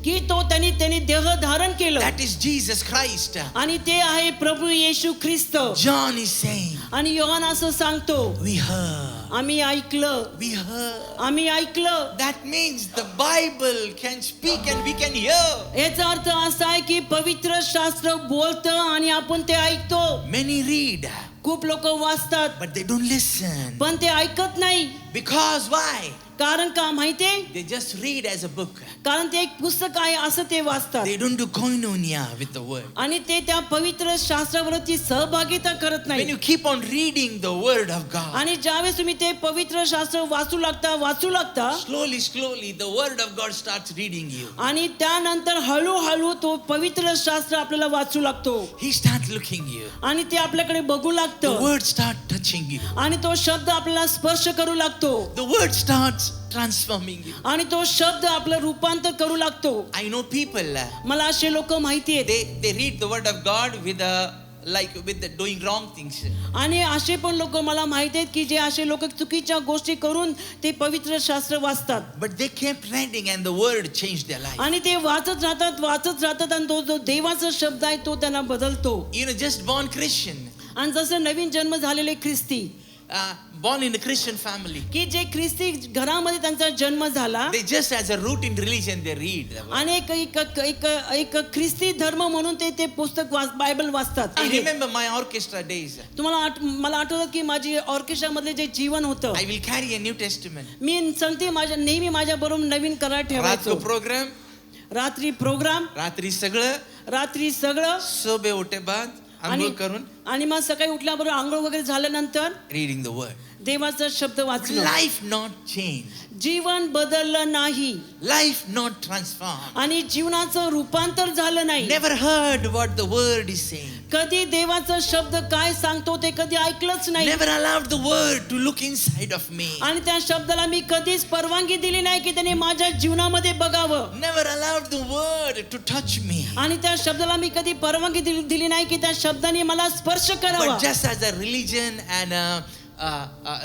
S3: की तो त्यांनी देह धारण केलं.
S2: that is Jesus Christ.
S3: आणि ते आहे प्रभू येशू ख्रिस्त.
S2: John is saying,
S3: आणि योहान असं सांगतो
S2: we heard.
S3: आम्ही ऐकलं.
S2: We heard.
S3: आम्ही ऐकलं.
S2: That means the Bible can speak and we can hear.
S3: याचा अर्थ असा आहे की पवित्र शास्त्र बोलतं आणि आपण ते ऐकतो.
S2: Many read.
S3: खूप लोक वाचतात
S2: but they don't listen.
S3: पण ते ऐकत नाही.
S2: Because why?
S3: कारण का माहितीये?
S2: They just read as a book.
S3: कारण ते एक पुस्तक आहे असं ते वाचतात
S2: They don't do koinonia with the word.
S3: आणि ते त्या पवित्र शास्त्रावरती सहभागिता करत
S2: When
S3: नाही.
S2: you keep on reading the word of God,
S3: आणि ज्यावेळेस तुम्ही ते पवित्र शास्त्र वाचू लागता
S2: slowly the word of God starts reading you.
S3: आणि त्यानंतर हळूहळू तो पवित्र शास्त्र आपल्याला वाचू लागतो
S2: He starts looking you.
S3: आणि ते आपल्याकडे बघू
S2: The
S3: लागतं
S2: word starts touching you.
S3: आणि तो शब्द आपल्याला स्पर्श करू लागतो
S2: The word starts transforming you.
S3: आणि तो शब्द आपलं रूपांतर करू लागतो.
S2: I know people,
S3: मला असे लोक माहिती आहेत
S2: they read the word of God with with the doing wrong things.
S3: आणि असे पण लोक मला माहिती आहेत की जे असे लोक चुकीच्या गोष्टी करून ते पवित्र शास्त्र वाचतात
S2: But they kept reading and the word changed their life.
S3: आणि ते वाचत राहतात आणि तो जो देवाचा शब्द आहे तो त्यांना बदलतो.
S2: You know, just born Christian,
S3: आणि जसं नवीन जन्म झालेले ख्रिस्ती
S2: born in a Christian family,
S3: की जे ख्रिस्ती घरामध्ये त्यांचा जन्म झाला
S2: they just as a root in religion they read the word.
S3: आणि एक ख्रिस्ती धर्म म्हणून ते पुस्तक बायबल वाचतात.
S2: I remember my orchestra days.
S3: मला आठवतं की माझी ऑर्केस्ट्रा मधले जे जीवन होतं
S2: I will carry a New Testament.
S3: मी सांगते नेहमी माझ्या बरोबर नवीन करार
S2: रात को
S3: ठेवायचो.
S2: program,
S3: रात्री प्रोग्राम,
S2: रात्री सगळं सोबे उठे बाद आंघोळ करून
S3: आणि मग सकाळी उठल्याबरोबर आंघोळ वगैरे झाल्यानंतर
S2: reading the word.
S3: देवाचा शब्द वाचला.
S2: Life not changed.
S3: जीवन बदललं नाही
S2: Life not transformed.
S3: आणि जीवनाचं रूपांतर झालं नाही.
S2: Never heard what the word is saying.
S3: कधी देवाचा शब्द काय सांगतो ते कधी ऐकलंच नाही.
S2: Never allowed the word to look inside of me.
S3: आणि त्या शब्दाला मी कधीच परवानगी दिली नाही की त्याने माझ्या जीवनामध्ये बघावं.
S2: Never allowed the word to touch me.
S3: आणि त्या शब्दाला मी कधी परवानगी दिली नाही की त्या शब्दाने मला स्पर्श करावा.
S2: But just as a religion and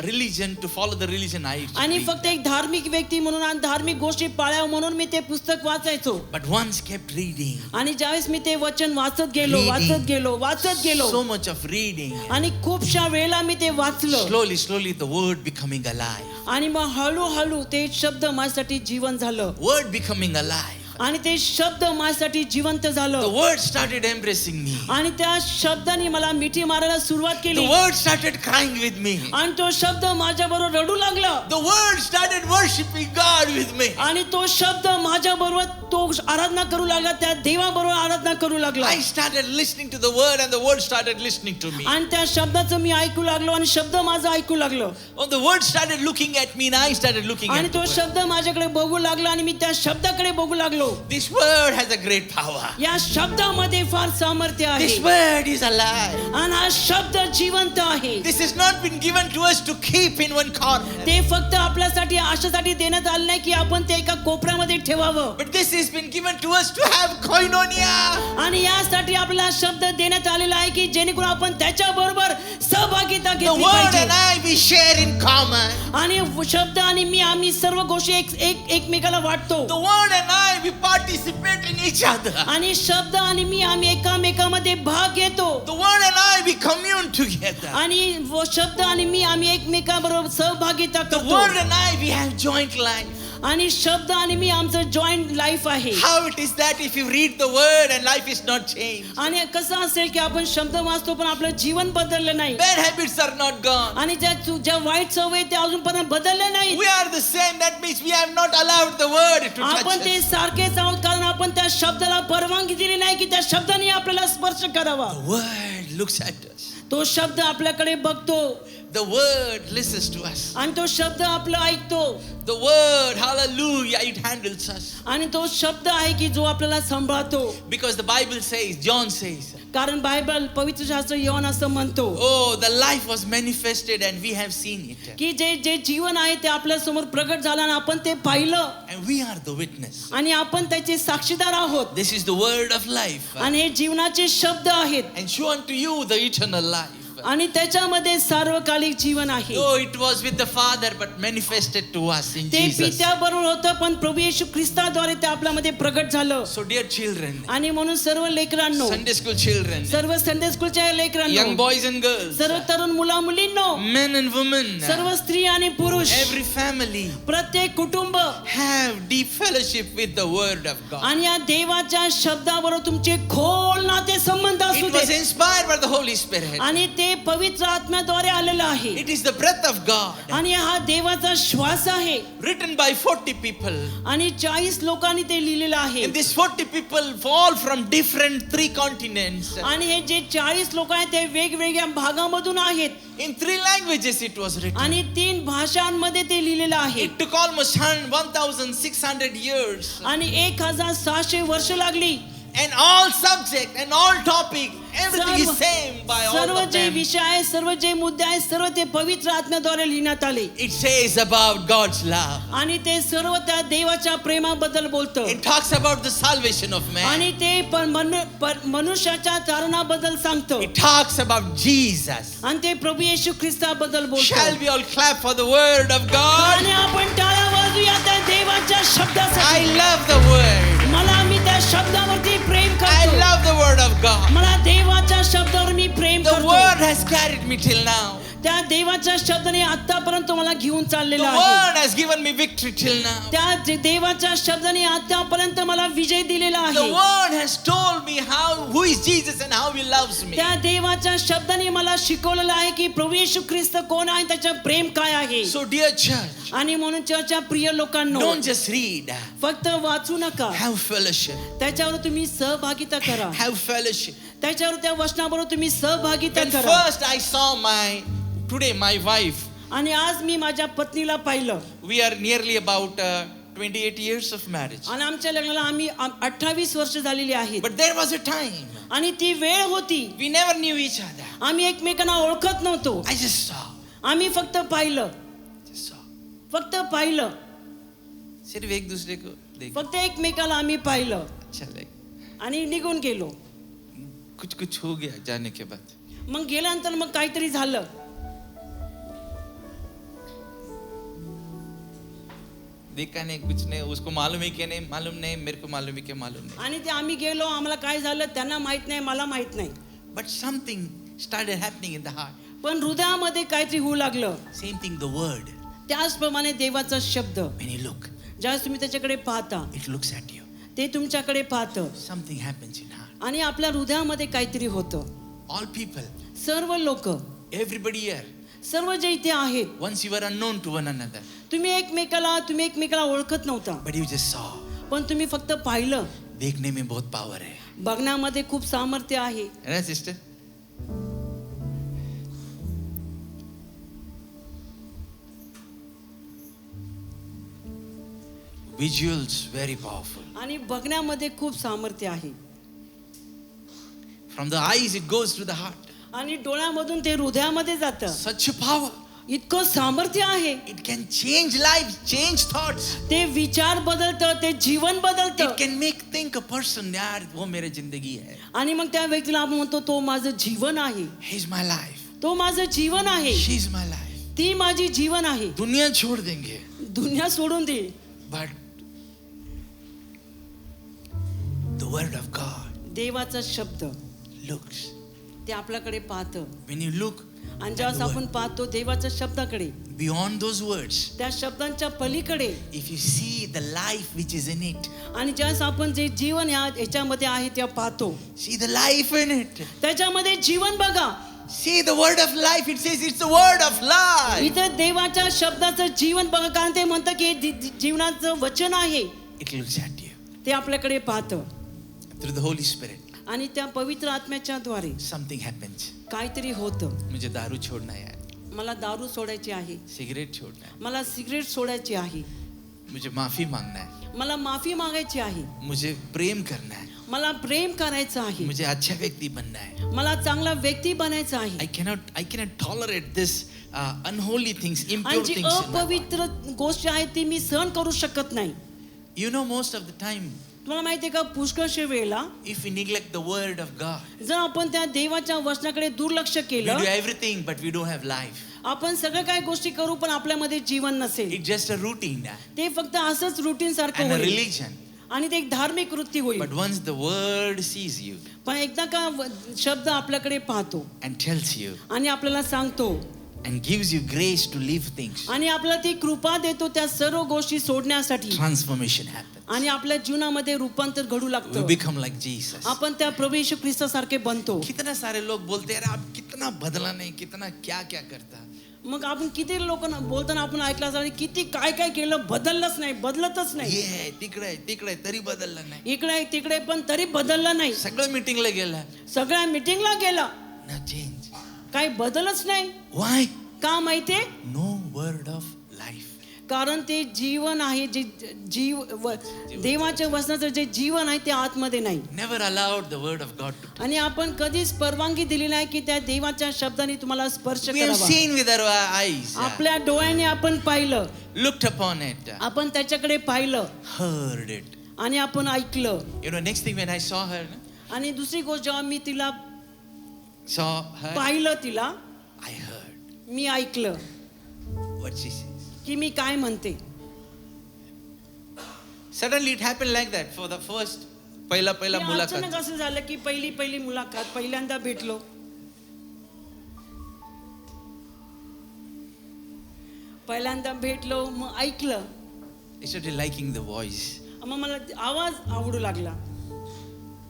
S2: religion to follow the religion I used to
S3: आणि
S2: read.
S3: फक्त एक धार्मिक व्यक्ती म्हणून आणि धार्मिक गोष्टी पाळावं म्हणून मी ते पुस्तक वाचायचो.
S2: But once kept reading.
S3: आणि ज्यावेळेस मी ते वचन वाचत गेलो
S2: So much of reading.
S3: आणि खूपशा वेळेला मी ते वाचलं
S2: Slowly the word becoming alive.
S3: आणि मग हळूहळू ते शब्द माझ्यासाठी जीवन झालं
S2: Word becoming alive.
S3: आणि ते शब्द माझ्यासाठी जिवंत
S2: The
S3: झालं
S2: word started embracing me.
S3: आणि त्या शब्दाने मला मिठी मारायला सुरुवात
S2: The
S3: केली
S2: word started crying with me.
S3: आणि तो शब्द माझ्या बरोबर रडू लागला
S2: The word started worshiping God with me.
S3: आणि तो शब्द माझ्या बरोबर तो आराधना करू लागला त्या देवाबरोबर आराधना करू लागला
S2: I started listening to the word and the word started listening to me.
S3: आणि त्या शब्दाचं मी ऐकू लागलो आणि शब्द माझा ऐकू लागलो
S2: Oh, the word started looking at me and I started looking
S3: आणि
S2: at
S3: तो
S2: the word.
S3: शब्द माझ्याकडे बघू लागला आणि मी त्या शब्दाकडे बघू लागलो.
S2: This word has a great power.
S3: या शब्दामध्ये फार सामर्थ्य आहे
S2: This word is alive.
S3: आणि हा शब्द जिवंत आहे.
S2: This has not been given to us to keep in one corner.
S3: ते फक्त आपल्यासाठी अशासाठी देण्यात आलं नाही की आपण ते एका कोपऱ्यामध्ये ठेवावं
S2: But this has been given to us to have koinonia.
S3: आणि यासाठी आपल्याला शब्द देण्यात आलेला आहे की जेणेकरून आपण त्याच्या बरोबर सहभागिता
S2: The
S3: घेतली
S2: word and
S3: पाहिजे.
S2: I, we share in common.
S3: आणि शब्द आणि आम्ही सर्व गोष्टी एकमेकाला वाटतो.
S2: The word and I, we participate in each other.
S3: आणि शब्द आणि आम्ही एकामेकामध्ये भाग घेतो.
S2: The word and I, we commune together.
S3: आणि शब्द आणि आम्ही एकमेकाबरोबर सहभागिता
S2: The
S3: करतो.
S2: word and I, we have joint life.
S3: आणि शब्द आणि आमचं जॉईंट लाईफ आहे.
S2: How it is that if you read the word and life is not changed?
S3: आणि कसं असेल की आपण शब्द वाचतो पण आपलं जीवन बदललं नाही
S2: Bad habits are not gone.
S3: आणि ज्या वाईट सवय त्या अजूनपर्यंत बदलल्या नाही.
S2: We are the same. That means we have not allowed the word to touch
S3: आपण ते
S2: us.
S3: सारखेच आहोत कारण आपण त्या शब्दाला परवानगी दिली नाही की त्या शब्दाने आपल्याला स्पर्श करावा.
S2: The word looks at us.
S3: तो शब्द आपल्याकडे बघतो
S2: The word listens to us.
S3: आणि तो शब्द आपलं ऐकतो.
S2: The word, hallelujah, it handles us.
S3: आणि तो शब्द आहे की जो आपल्याला सांभाळतो.
S2: Because the Bible says, John says,
S3: कारण बायबल पवित्र शास्त्र योहान असं म्हणतो
S2: oh, the life was manifested and we have seen it.
S3: की जे जीवन आहे ते आपल्या समोर प्रगट झालं आणि आपण ते पाहिलं
S2: And we are the witness.
S3: आणि आपण त्याचे साक्षीदार आहोत.
S2: This is the word of life.
S3: आणि हे जीवनाचे शब्द आहेत
S2: And show unto you the eternal life.
S3: आणि त्याच्यामध्ये सार्वकालिक जीवन आहे.
S2: Though it was with the Father but manifested to us in
S3: ते
S2: Jesus.
S3: पित्याबरोबर होतं पण प्रभू येशू ख्रिस्ताद्वारे ते आपल्यामध्ये प्रगट झालं.
S2: So dear children,
S3: आणि म्हणून सर्व लेकरांनो
S2: Sunday school children,
S3: सर्व संडे स्कूलच्या
S2: young
S3: लेकरांनो
S2: boys and girls,
S3: सर्व तरुण मुला मुलींनो
S2: men and women,
S3: सर्व स्त्री आणि पुरुष
S2: every family
S3: प्रत्येक कुटुंब
S2: have deep fellowship with the word of God.
S3: आणि या देवाच्या शब्दाबरोबर तुमचे खोल नाते संबंध असू
S2: It was
S3: they
S2: inspired by the Holy Spirit.
S3: आणि ते पवित्र आत्म्याद्वारे आलेलं आहे
S2: It is the breath of God,
S3: आणि हा देवाचा श्वास आहे
S2: written by 40 people.
S3: आणि 40 लोकांनी ते लिहिलेलं आहे
S2: And these 40 people fall from different 3 continents.
S3: आणि हे जे 40 लोक आहेत ते वेगवेगळ्या भागामधून आहेत
S2: In 3 languages it was written.
S3: आणि 3 भाषांमध्ये ते लिहिलेलं आहे
S2: It took almost 1,600 years.
S3: आणि 1600 वर्ष लागली
S2: And all subject and all topic, everything is same by all
S3: सर्व
S2: of
S3: जे
S2: them.
S3: विषय आहे सर्व जे मुद्दे आहेत सर्व ते पवित्र आत्म्याद्वारे लिहिण्यात आले
S2: It says about God's love.
S3: आणि ते सर्व त्या देवाच्या प्रेमाबद्दल बोलतं
S2: It talks about the salvation of man.
S3: आणि ते मनुष्याच्या तारणाबद्दल सांगतं
S2: It talks about Jesus.
S3: आणि ते प्रभू येशू ख्रिस्ताबद्दल
S2: Shall
S3: बोलतं
S2: we all clap for the word of God?
S3: आणि आपण टाळ्या वाजूया त्या देवाच्या
S2: I
S3: शब्दासाठी
S2: love the word.
S3: मी त्या शब्दावरती प्रेम
S2: I
S3: करतो
S2: love the word of God.
S3: मला देवाच्या शब्दावर मी प्रेम
S2: The
S3: करतो
S2: word has carried me till now.
S3: त्या देवाच्या शब्दाने आतापर्यंत मला घेऊन
S2: The
S3: चाललेला आहे
S2: word has given me victory till now.
S3: त्या देवाच्या शब्दाने आतापर्यंत मला विजय दिलेला
S2: The
S3: आहे
S2: word has told me who is Jesus and how he loves me.
S3: त्या देवाच्या शब्दाने मला शिकवलेलं आहे की प्रभू येशू ख्रिस्त कोण आहे त्याचं प्रेम काय आहे
S2: So dear church,
S3: आणि म्हणून चर्चच्या प्रिय लोकांनो
S2: don't just read.
S3: फक्त वाचू नका
S2: Have fellowship.
S3: त्याच्यावर तुम्ही सहभागिता करा
S2: Have fellowship.
S3: त्याच्यावर त्या वचनाबरोबर तुम्ही सहभागिता
S2: When
S3: करा
S2: first I saw today my wife,
S3: आणि आज मी माझ्या पत्नीला पाहिलं
S2: we are nearly about 28 years of marriage.
S3: आणि आमच्या लग्नाला आम्ही 28 वर्ष झालेली आहेत
S2: But there was a time
S3: आणि ती वेळ होती
S2: we never knew each other.
S3: आम्ही एकमेकांना ओळखत नव्हतो
S2: I just saw.
S3: आम्ही फक्त पाहिलं
S2: Just saw.
S3: फक्त पाहिलं
S2: सिर्फ एक दूसरे को देख.
S3: फक्त एकमेकाला आम्ही पाहिलं
S2: अच्छा लगे.
S3: आणि निघून गेलो
S2: कुछ कुछ हो गया जाने के बाद.
S3: मग गेल्यानंतर मग काहीतरी झालं
S2: देखा नहीं कुछ नहीं, उसको मालूम है कि नहीं मालूम नहीं, मेरे को मालूम है कि मालूम नहीं.
S3: आणि ते आम्ही गेलो आम्हाला काय झालं त्यांना माहित नाही मला माहित नाही
S2: But something started happening in the heart.
S3: पण हृदयामध्ये काहीतरी होऊ लागलं
S2: Same thing, the word.
S3: त्याचप्रमाणे देवाचा शब्द
S2: When you look,
S3: ज्यावेळेस तुम्ही त्याच्याकडे पाहता
S2: it looks at you.
S3: ते तुमच्याकडे पाहतं
S2: Something happens in heart.
S3: आणि आपल्या हृदयामध्ये काहीतरी होतं
S2: All people,
S3: सर्व लोक
S2: everybody here,
S3: सर्व जे इथे आहेत
S2: once you were unknown to one another,
S3: तुम्ही एकमेकाला ओळखत नव्हता
S2: but you just saw.
S3: पण तुम्ही फक्त पाहिलं
S2: देखने में बहुत पावर है.
S3: बघण्यामध्ये खूप सामर्थ्य आहे
S2: है ना सिस्टर? Visuals very powerful.
S3: आणि बघण्यामध्ये खूप सामर्थ्य आहे
S2: From the eyes it goes to the heart.
S3: आणि डोळ्यामधून ते हृदयामध्ये जातं
S2: Such a power.
S3: इतकं सामर्थ्य आहे
S2: It can change lives, change thoughts.
S3: ते विचार बदलतं ते जीवन बदलतं
S2: It can make think a person, यार वो मेरी जिंदगी है.
S3: आणि मग त्या व्यक्तीला आपण म्हणतो तो माझं जीवन आहे
S2: He's my life.
S3: तो माझं जीवन आहे
S2: She's my life.
S3: ती माझी जीवन आहे
S2: दुनिया छोड़ देंगे.
S3: दुनिया सोडून दे
S2: But the word of God
S3: देवाचा शब्द
S2: looks.
S3: ते आपल्याकडे पाहतं
S2: When you look
S3: आणि ज्यावेळेस आपण पाहतो देवाच्या शब्दाकडे
S2: beyond those words,
S3: त्या शब्दांच्या पलीकडे
S2: if you see the life which is in it,
S3: आणि ज्यावेळेस आपण जे जीवन याच्यामध्ये आहे ते पाहतो
S2: see the life in it.
S3: त्याच्यामध्ये जीवन बघा
S2: See the word of life. It says it's the word of life.
S3: इथं देवाच्या शब्दाचं जीवन बघा कारण ते म्हणतं की हे जीवनाचं वचन आहे
S2: It looks at you
S3: ते आपल्याकडे पाहतं
S2: through the Holy Spirit.
S3: आणि त्या पवित्र आत्म्याच्या द्वारे
S2: Something happens.
S3: काहीतरी होतं
S2: मुझे दारू छोड़ना है,
S3: मला दारू सोडायची आहे
S2: सिगरेट छोड़ना है,
S3: मला सिगरेट सोडायची आहे
S2: मुझे माफी मांगना है,
S3: मला माफी मागायची आहे
S2: मुझे प्रेम करना है,
S3: मला प्रेम करायचं आहे
S2: मुझे अच्छा व्यक्ति बनना है.
S3: मला चांगला व्यक्ती बनायचं आहे
S2: I cannot tolerate this unholy things,
S3: आणि
S2: impure
S3: G
S2: things in my life.
S3: अपवित्र गोष्ट आहे ती मी सहन करू शकत नाही
S2: You know, most of the time,
S3: तुम्हाला माहितीये का पुष्कळशे वेळेला
S2: if we neglect the word of God,
S3: जर आपण त्या देवाच्या वचनाकडे दुर्लक्ष
S2: we
S3: केलं
S2: do everything, but we don't have life.
S3: आपण सगळं काही गोष्टी करू पण आपल्यामध्ये जीवन नसेल
S2: It's just a routine
S3: ते फक्त असंच रुटीन सारखं
S2: and a
S3: होईल
S2: religion.
S3: आणि ते एक धार्मिक वृत्ती होईल
S2: But once the word sees you
S3: पण एकदा का शब्द आपल्याकडे पाहतो
S2: and tells you,
S3: आणि आपल्याला सांगतो
S2: and gives you grace to leave things.
S3: आणि आपल्याला ती कृपा देतो त्या सर्व गोष्टी सोडण्यासाठी.
S2: Transformation happens.
S3: आणि आपल्या जीवनामध्ये रूपांतर घडू
S2: We
S3: लागतं.
S2: become like Jesus.
S3: आपण त्या प्रभू येशू ख्रिस्तासारखे बनतो.
S2: कितना सारे लोग बोलते हैं, आप कितना बदला नहीं, कितना क्या क्या करता.
S3: मग आपण किती लोकांना बोलताना आपण ऐकलं असेल किती काय काय केलं, बदललंच नाही, बदलतच
S2: हे
S3: नाही.
S2: आहे, तिकडे आहे, तिकडे आहे, तरी बदललं नाही.
S3: इकडे तिकडे पण तरी बदललं नाही.
S2: सगळं मीटिंगला गेला,
S3: सगळ्या मीटिंगला गेला,
S2: ना चेंज.
S3: काही बदलच नाही.
S2: Why?
S3: का माहितीये?
S2: No word of life.
S3: कारण ते जीवन आहे, जे देवाच्या वचनाचं जे जीवन आहे ते आतमध्ये नाही.
S2: Never allowed the word of God to.
S3: आणि आपण कधीच परवानगी दिली नाही की त्या देवाच्या शब्दाने तुम्हाला स्पर्श
S2: We have
S3: करावा.
S2: seen with our eyes,
S3: आपल्या डोळ्याने आपण पाहिलं,
S2: looked upon it,
S3: आपण त्याच्याकडे पाहिलं
S2: heard it.
S3: आणि आपण ऐकलं.
S2: You know, next thing when I saw her,
S3: आणि दुसरी गोष्ट जेव्हा मी तिला
S2: saw her,
S3: पाहिलं, तिला
S2: I heard
S3: मी ऐकलं
S2: what she says.
S3: की मी काय म्हणते.
S2: Suddenly it happened like that for the first, पहिला
S3: आणि अचानक
S2: मुलाखत.
S3: असं झालं की पहिली मुलाखत, पहिल्यांदा भेटलो, मग ऐकलं.
S2: I started liking the voice.
S3: मग मला आवाज आवडू लागला.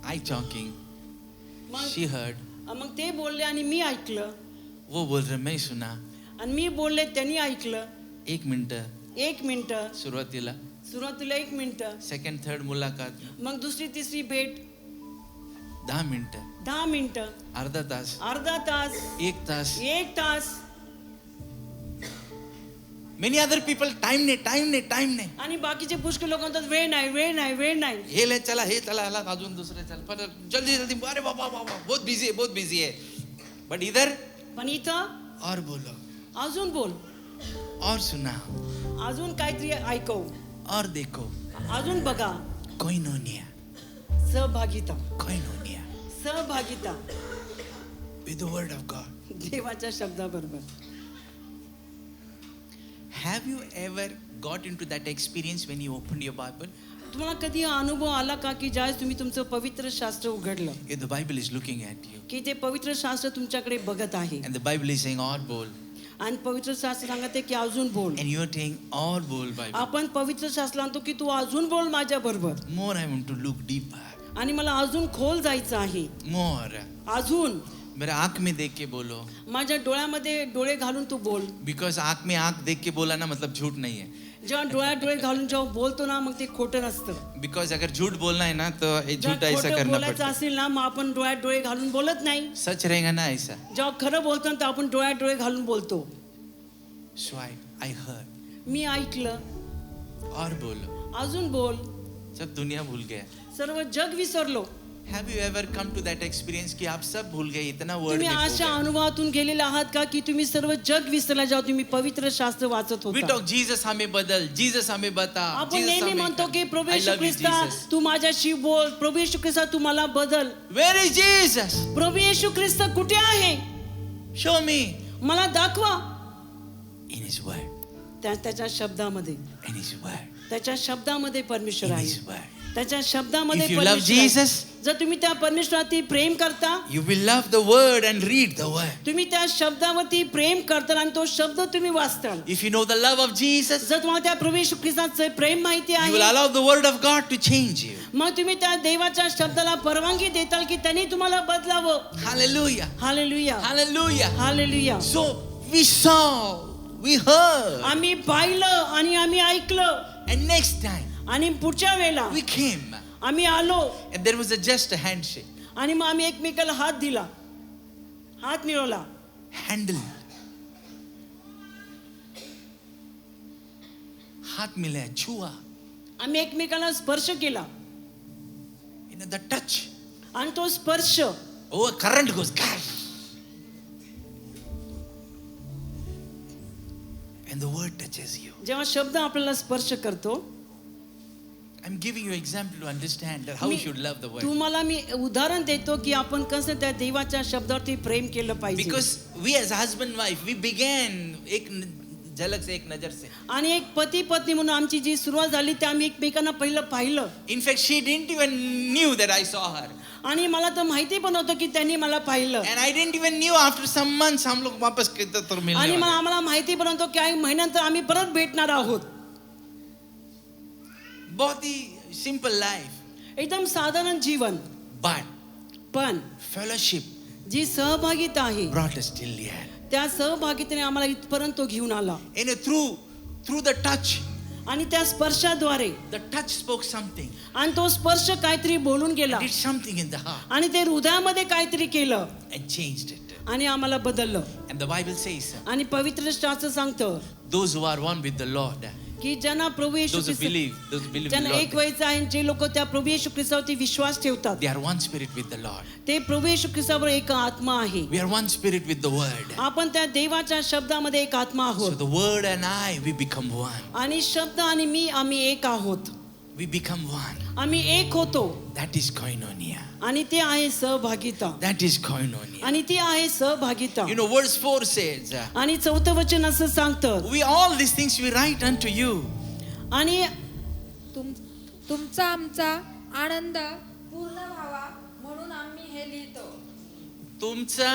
S2: I talking,
S3: मग
S2: she heard.
S3: मग ते बोलले आणि मी ऐकलं,
S2: वो बोल रहा मैं सुना.
S3: आणि मी बोलले त्यांनी ऐकलं.
S2: 1 मिनिट
S3: 1 मिनिट
S2: सुरुवातीला,
S3: सुरुवातीला 1 मिनिट,
S2: सेकंड थर्ड मुलाखत
S3: मग दुसरी तिसरी भेट
S2: 10 मिनिट,
S3: 10 मिनिट,
S2: अर्धा तास,
S3: अर्धा तास,
S2: 1 तास.
S3: 1 तास.
S2: Many other people time नाही.
S3: आणि बाकीचे पुष्कळ लोक म्हणतात वेळ नाही.
S2: हे ले चला, हे चला, आला अजून दुसरे चल, पण जल्दी अरे बाबा बहुत बिझी है. बट इधर
S3: पण इथं
S2: और बोलो,
S3: अजून बोल,
S2: और सुना,
S3: अजून काहीतरी ऐकव,
S2: और देखो.
S3: अजून बघा.
S2: कोइनोनिया
S3: सहभागिता
S2: with the word of God.
S3: देवाच्या शब्दाबरोबर.
S2: Have you ever got into that experience when you opened your Bible?
S3: तुम्हाला कधी हा अनुभव आला का की ज्यावेळेस तुम्ही तुमचं पवित्र शास्त्र उघडलं,
S2: If the Bible is looking at you
S3: की ते पवित्र शास्त्र तुमच्याकडे बघत आहे,
S2: and the Bible is saying और बोल,
S3: आणि पवित्र शास्त्र सांगते की अजून बोल.
S2: and you are saying और बोल Bible.
S3: आपण पवित्र शास्त्र आणतो की तू अजून बोल माझ्या बरोबर,
S2: More I want to look deeper.
S3: आणि मला अजून खोल जायचं आहे.
S2: More.
S3: अजून
S2: मेरे आंख में देख के बोलो.
S3: माझ्या डोळ्यामध्ये डोळे घालून तू बोल.
S2: Because आंख में आंख देख के बोला ना मतलब झूठ नहीं है.
S3: जेव्हा डोळ्यात डोळे घालून जेव्हा बोलतो ना, मग ते खोटं नसतं.
S2: Because अगर झूठ बोलना है ना तो ये झूठ
S3: जेव्हा
S2: ऐसा
S3: खोटं
S2: करना
S3: बोलायचं
S2: पड़ता है.
S3: असेल ना, मग आपण डोळ्यात डोळे घालून बोलत नाही.
S2: सच रहेगा ना ऐसा.
S3: जेव्हा खरं बोलतो ना, तर आपण डोळ्यात डोळे घालून बोलतो.
S2: So I heard.
S3: मी ऐकलं,
S2: और बोलो.
S3: अजून बोल.
S2: सब दुनिया भूल गया.
S3: सर्व जग विसरलो.
S2: Have you ever come to that experience कि आप सब भूल गए, इतना word
S3: तुम्ही
S2: में खो
S3: अशा
S2: गए?
S3: अनुभवातून गेलेले आहात का की तुम्ही सर्व जग विसरला जेव्हा तुम्ही पवित्र शास्त्र वाचत
S2: We
S3: होता.
S2: talk Jesus हमें बदल, Jesus हमें बता,
S3: आपण
S2: Jesus
S3: नेहमी
S2: हमें
S3: म्हणतो की
S2: कर.
S3: प्रभू
S2: I
S3: Yeshu
S2: love you
S3: ख्रिस्ता
S2: Jesus.
S3: तू माझ्याशी बोल, प्रभू येशू ख्रिस्ता तू मला बदल.
S2: Where is Jesus?
S3: प्रभू येशू ख्रिस्त कुठे आहे?
S2: Show me.
S3: मला दाखवा.
S2: In His word.
S3: त्याच्या शब्दामध्ये,
S2: In His word.
S3: त्याच्या शब्दामध्ये परमेश्वर
S2: In
S3: आहे.
S2: His word.
S3: त्याच्या शब्दामध्ये
S2: If you love
S3: परमेश्वर आहे.
S2: Jesus,
S3: जर तुम्ही त्या परमेश्वरावरती प्रेम करता,
S2: you will love the word and read the word.
S3: तुम्ही त्या शब्दावरती प्रेम करता आणि तो शब्द तुम्ही वाचता.
S2: If you know the love of Jesus,
S3: जर तुम्हाला त्या प्रभू येशू ख्रिस्ताचे प्रेम माहिती
S2: you will
S3: आहे,
S2: allow the word of God to change you.
S3: मग तुम्ही त्या देवाच्या शब्दाला परवानगी देताल की त्यांनी तुम्हाला बदलावं.
S2: Hallelujah.
S3: Hallelujah,
S2: Hallelujah.
S3: Hallelujah.
S2: So we saw, we heard,
S3: आम्ही पाहिलं आणि आम्ही ऐकलं,
S2: and next time
S3: आणि पुढच्या वेळेला
S2: we came,
S3: आम्ही आलो,
S2: and there was just a handshake.
S3: आणि मग आम्ही एकमेकाला हात दिला, हात मिळवला,
S2: Handle. हाथ मिलाया, छुआ.
S3: आम्ही एकमेकाला स्पर्श केला,
S2: You know the touch.
S3: आणि तो स्पर्श
S2: Oh, current goes. Gosh. And the word touches you.
S3: जेव्हा शब्द आपल्याला स्पर्श करतो.
S2: I'm giving you example to understand that how you should love the word.
S3: तुम्हाला मी उदाहरण देतो की आपण कसं त्या देवाच्या शब्दावरती प्रेम केलं पाहिजे.
S2: Because we as husband wife, we began एक झलक से, एक नजर से.
S3: आणि एक पती पत्नी म्हणून आमची जी सुरुवात झाली ते आम्ही एकमेकांना पाहिलं.
S2: In fact, she didn't even knew that I saw her.
S3: आणि मला तर माहिती पण होतं की त्यांनी मला पाहिलं.
S2: And I didn't even knew after some months हम लोग वापस तर मिलने
S3: आणि
S2: वाले.
S3: आम्हाला माहिती पण होतं की काही महिन्यानंतर आम्ही परत भेटणार आहोत.
S2: बहुत ही simple life.
S3: एकदम साधारण जीवन,
S2: But
S3: पण
S2: fellowship
S3: जी सहभागिता आहे
S2: brought us till here.
S3: त्या सहभागितेने आम्हाला इथपर्यंत तो घेऊन आला.
S2: And through the touch,
S3: आणि त्या स्पर्शाद्वारे
S2: the touch spoke something.
S3: आणि तो स्पर्श काहीतरी बोलून गेला
S2: Did something in the heart
S3: आणि ते हृदयामध्ये काहीतरी केलं
S2: and changed it.
S3: आणि आम्हाला बदललं.
S2: And the Bible says,
S3: आणि पवित्र शास्त्र सांगतं
S2: those who are one with the Lord,
S3: की ज्यांना प्रभू येशू
S2: those who
S3: Christ
S2: believe in
S3: ज्यांना
S2: the
S3: एक
S2: Lord,
S3: व्हायचं आहे, जे लोक त्या प्रभू येशू ख्रिस्तावरती विश्वास ठेवतात
S2: they are one spirit with the Lord.
S3: ते प्रभू येशू ख्रिस्तावर एक आत्मा आहे.
S2: We are one spirit with the Word.
S3: आपण त्या देवाच्या शब्दामध्ये एक आत्मा
S2: So
S3: आहोत
S2: the Word and I, we become one.
S3: आणि शब्द आणि मी आम्ही एक आहोत.
S2: We become one.
S3: आम्ही एक होतो
S2: That is koinonia.
S3: आणि ते आहे सहभागिता.
S2: That is koinonia.
S3: आणि ती आहे सहभागिता.
S2: You know, verse 4 says,
S3: आणि 4थं वचन असं सांगतं
S2: we all these things we write unto you.
S3: आणि
S4: तुमचा आमचा आनंद पूर्ण व्हावा म्हणून आम्ही हे लिहितो.
S2: तुमचा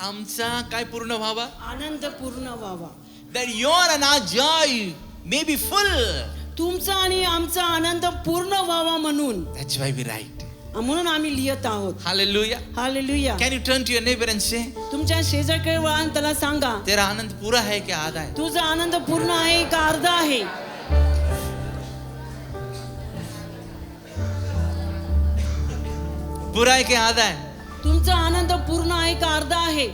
S2: आमचा काय पूर्ण व्हावा?
S3: आनंद पूर्ण व्हावा.
S2: That your and our joy may be full.
S3: तुमचा आणि आमचा आनंद पूर्ण व्हावा म्हणून
S2: That's why we write.
S3: म्हणून आम्ही लिहित आहोत.
S2: Hallelujah.
S3: Hallelujah.
S2: Can you turn to your neighbor and say,
S3: तुमच्या शेजारकडे वळा आणि त्याला सांगा,
S2: तेरा आनंद पूरा है क्या आधा है?
S3: तुझा आनंद पूर्ण आहे का अर्धा आहे?
S2: पूरा है क्या आधा है?
S3: तुमचा आनंद पूर्ण आहे का अर्धा आहे?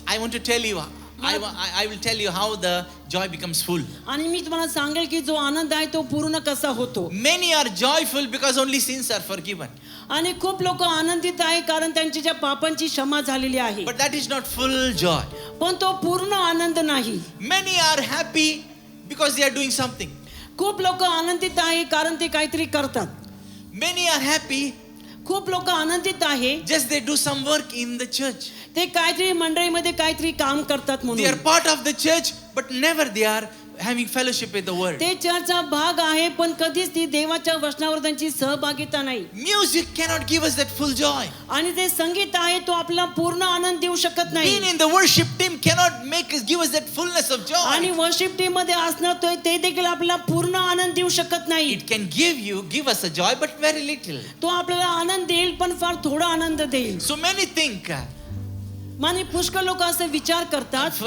S2: I want to tell you, I will tell you how the joy becomes full.
S3: आणि मी तुम्हाला सांगेल की जो आनंद आहे तो पूर्ण कसा होतो.
S2: Many are joyful because only sins are forgiven.
S3: आणि खूप लोक आनंदित आहे कारण त्यांची ज्या पापांची क्षमा झालेली आहे.
S2: But that is not full joy.
S3: पण तो पूर्ण आनंद नाही.
S2: Many are happy because they are doing something.
S3: खूप लोक आनंदित आहे कारण ते काहीतरी करतात.
S2: Many are happy
S3: खूप लोक आनंदित आहे
S2: just they do some work in the church.
S3: ते काहीतरी मंडळीमध्ये काहीतरी काम करतात
S2: They are
S3: म्हणून.
S2: part of the church but never they are having fellowship with the word.
S3: ते चर्चचा भाग आहे पण कधीच ती देवाच्या वचनावर त्यांची सहभागिता नाही.
S2: Music cannot give us that full joy.
S3: आणि ते संगीत आहे तो आपला पूर्ण आनंद देऊ शकत
S2: Being
S3: नाही.
S2: in the worship team cannot give us that fullness of
S3: आणि
S2: joy.
S3: वर्शिप टीम मध्ये असणं ते देखील आपल्याला पूर्ण आनंद देऊ शकत नाही.
S2: It can give us a joy but very little.
S3: तो आपल्याला आनंद देईल पण फार थोडा आनंद देईल.
S2: So many think
S3: आणि पुष्कळ लोक असे विचार करतात,
S2: if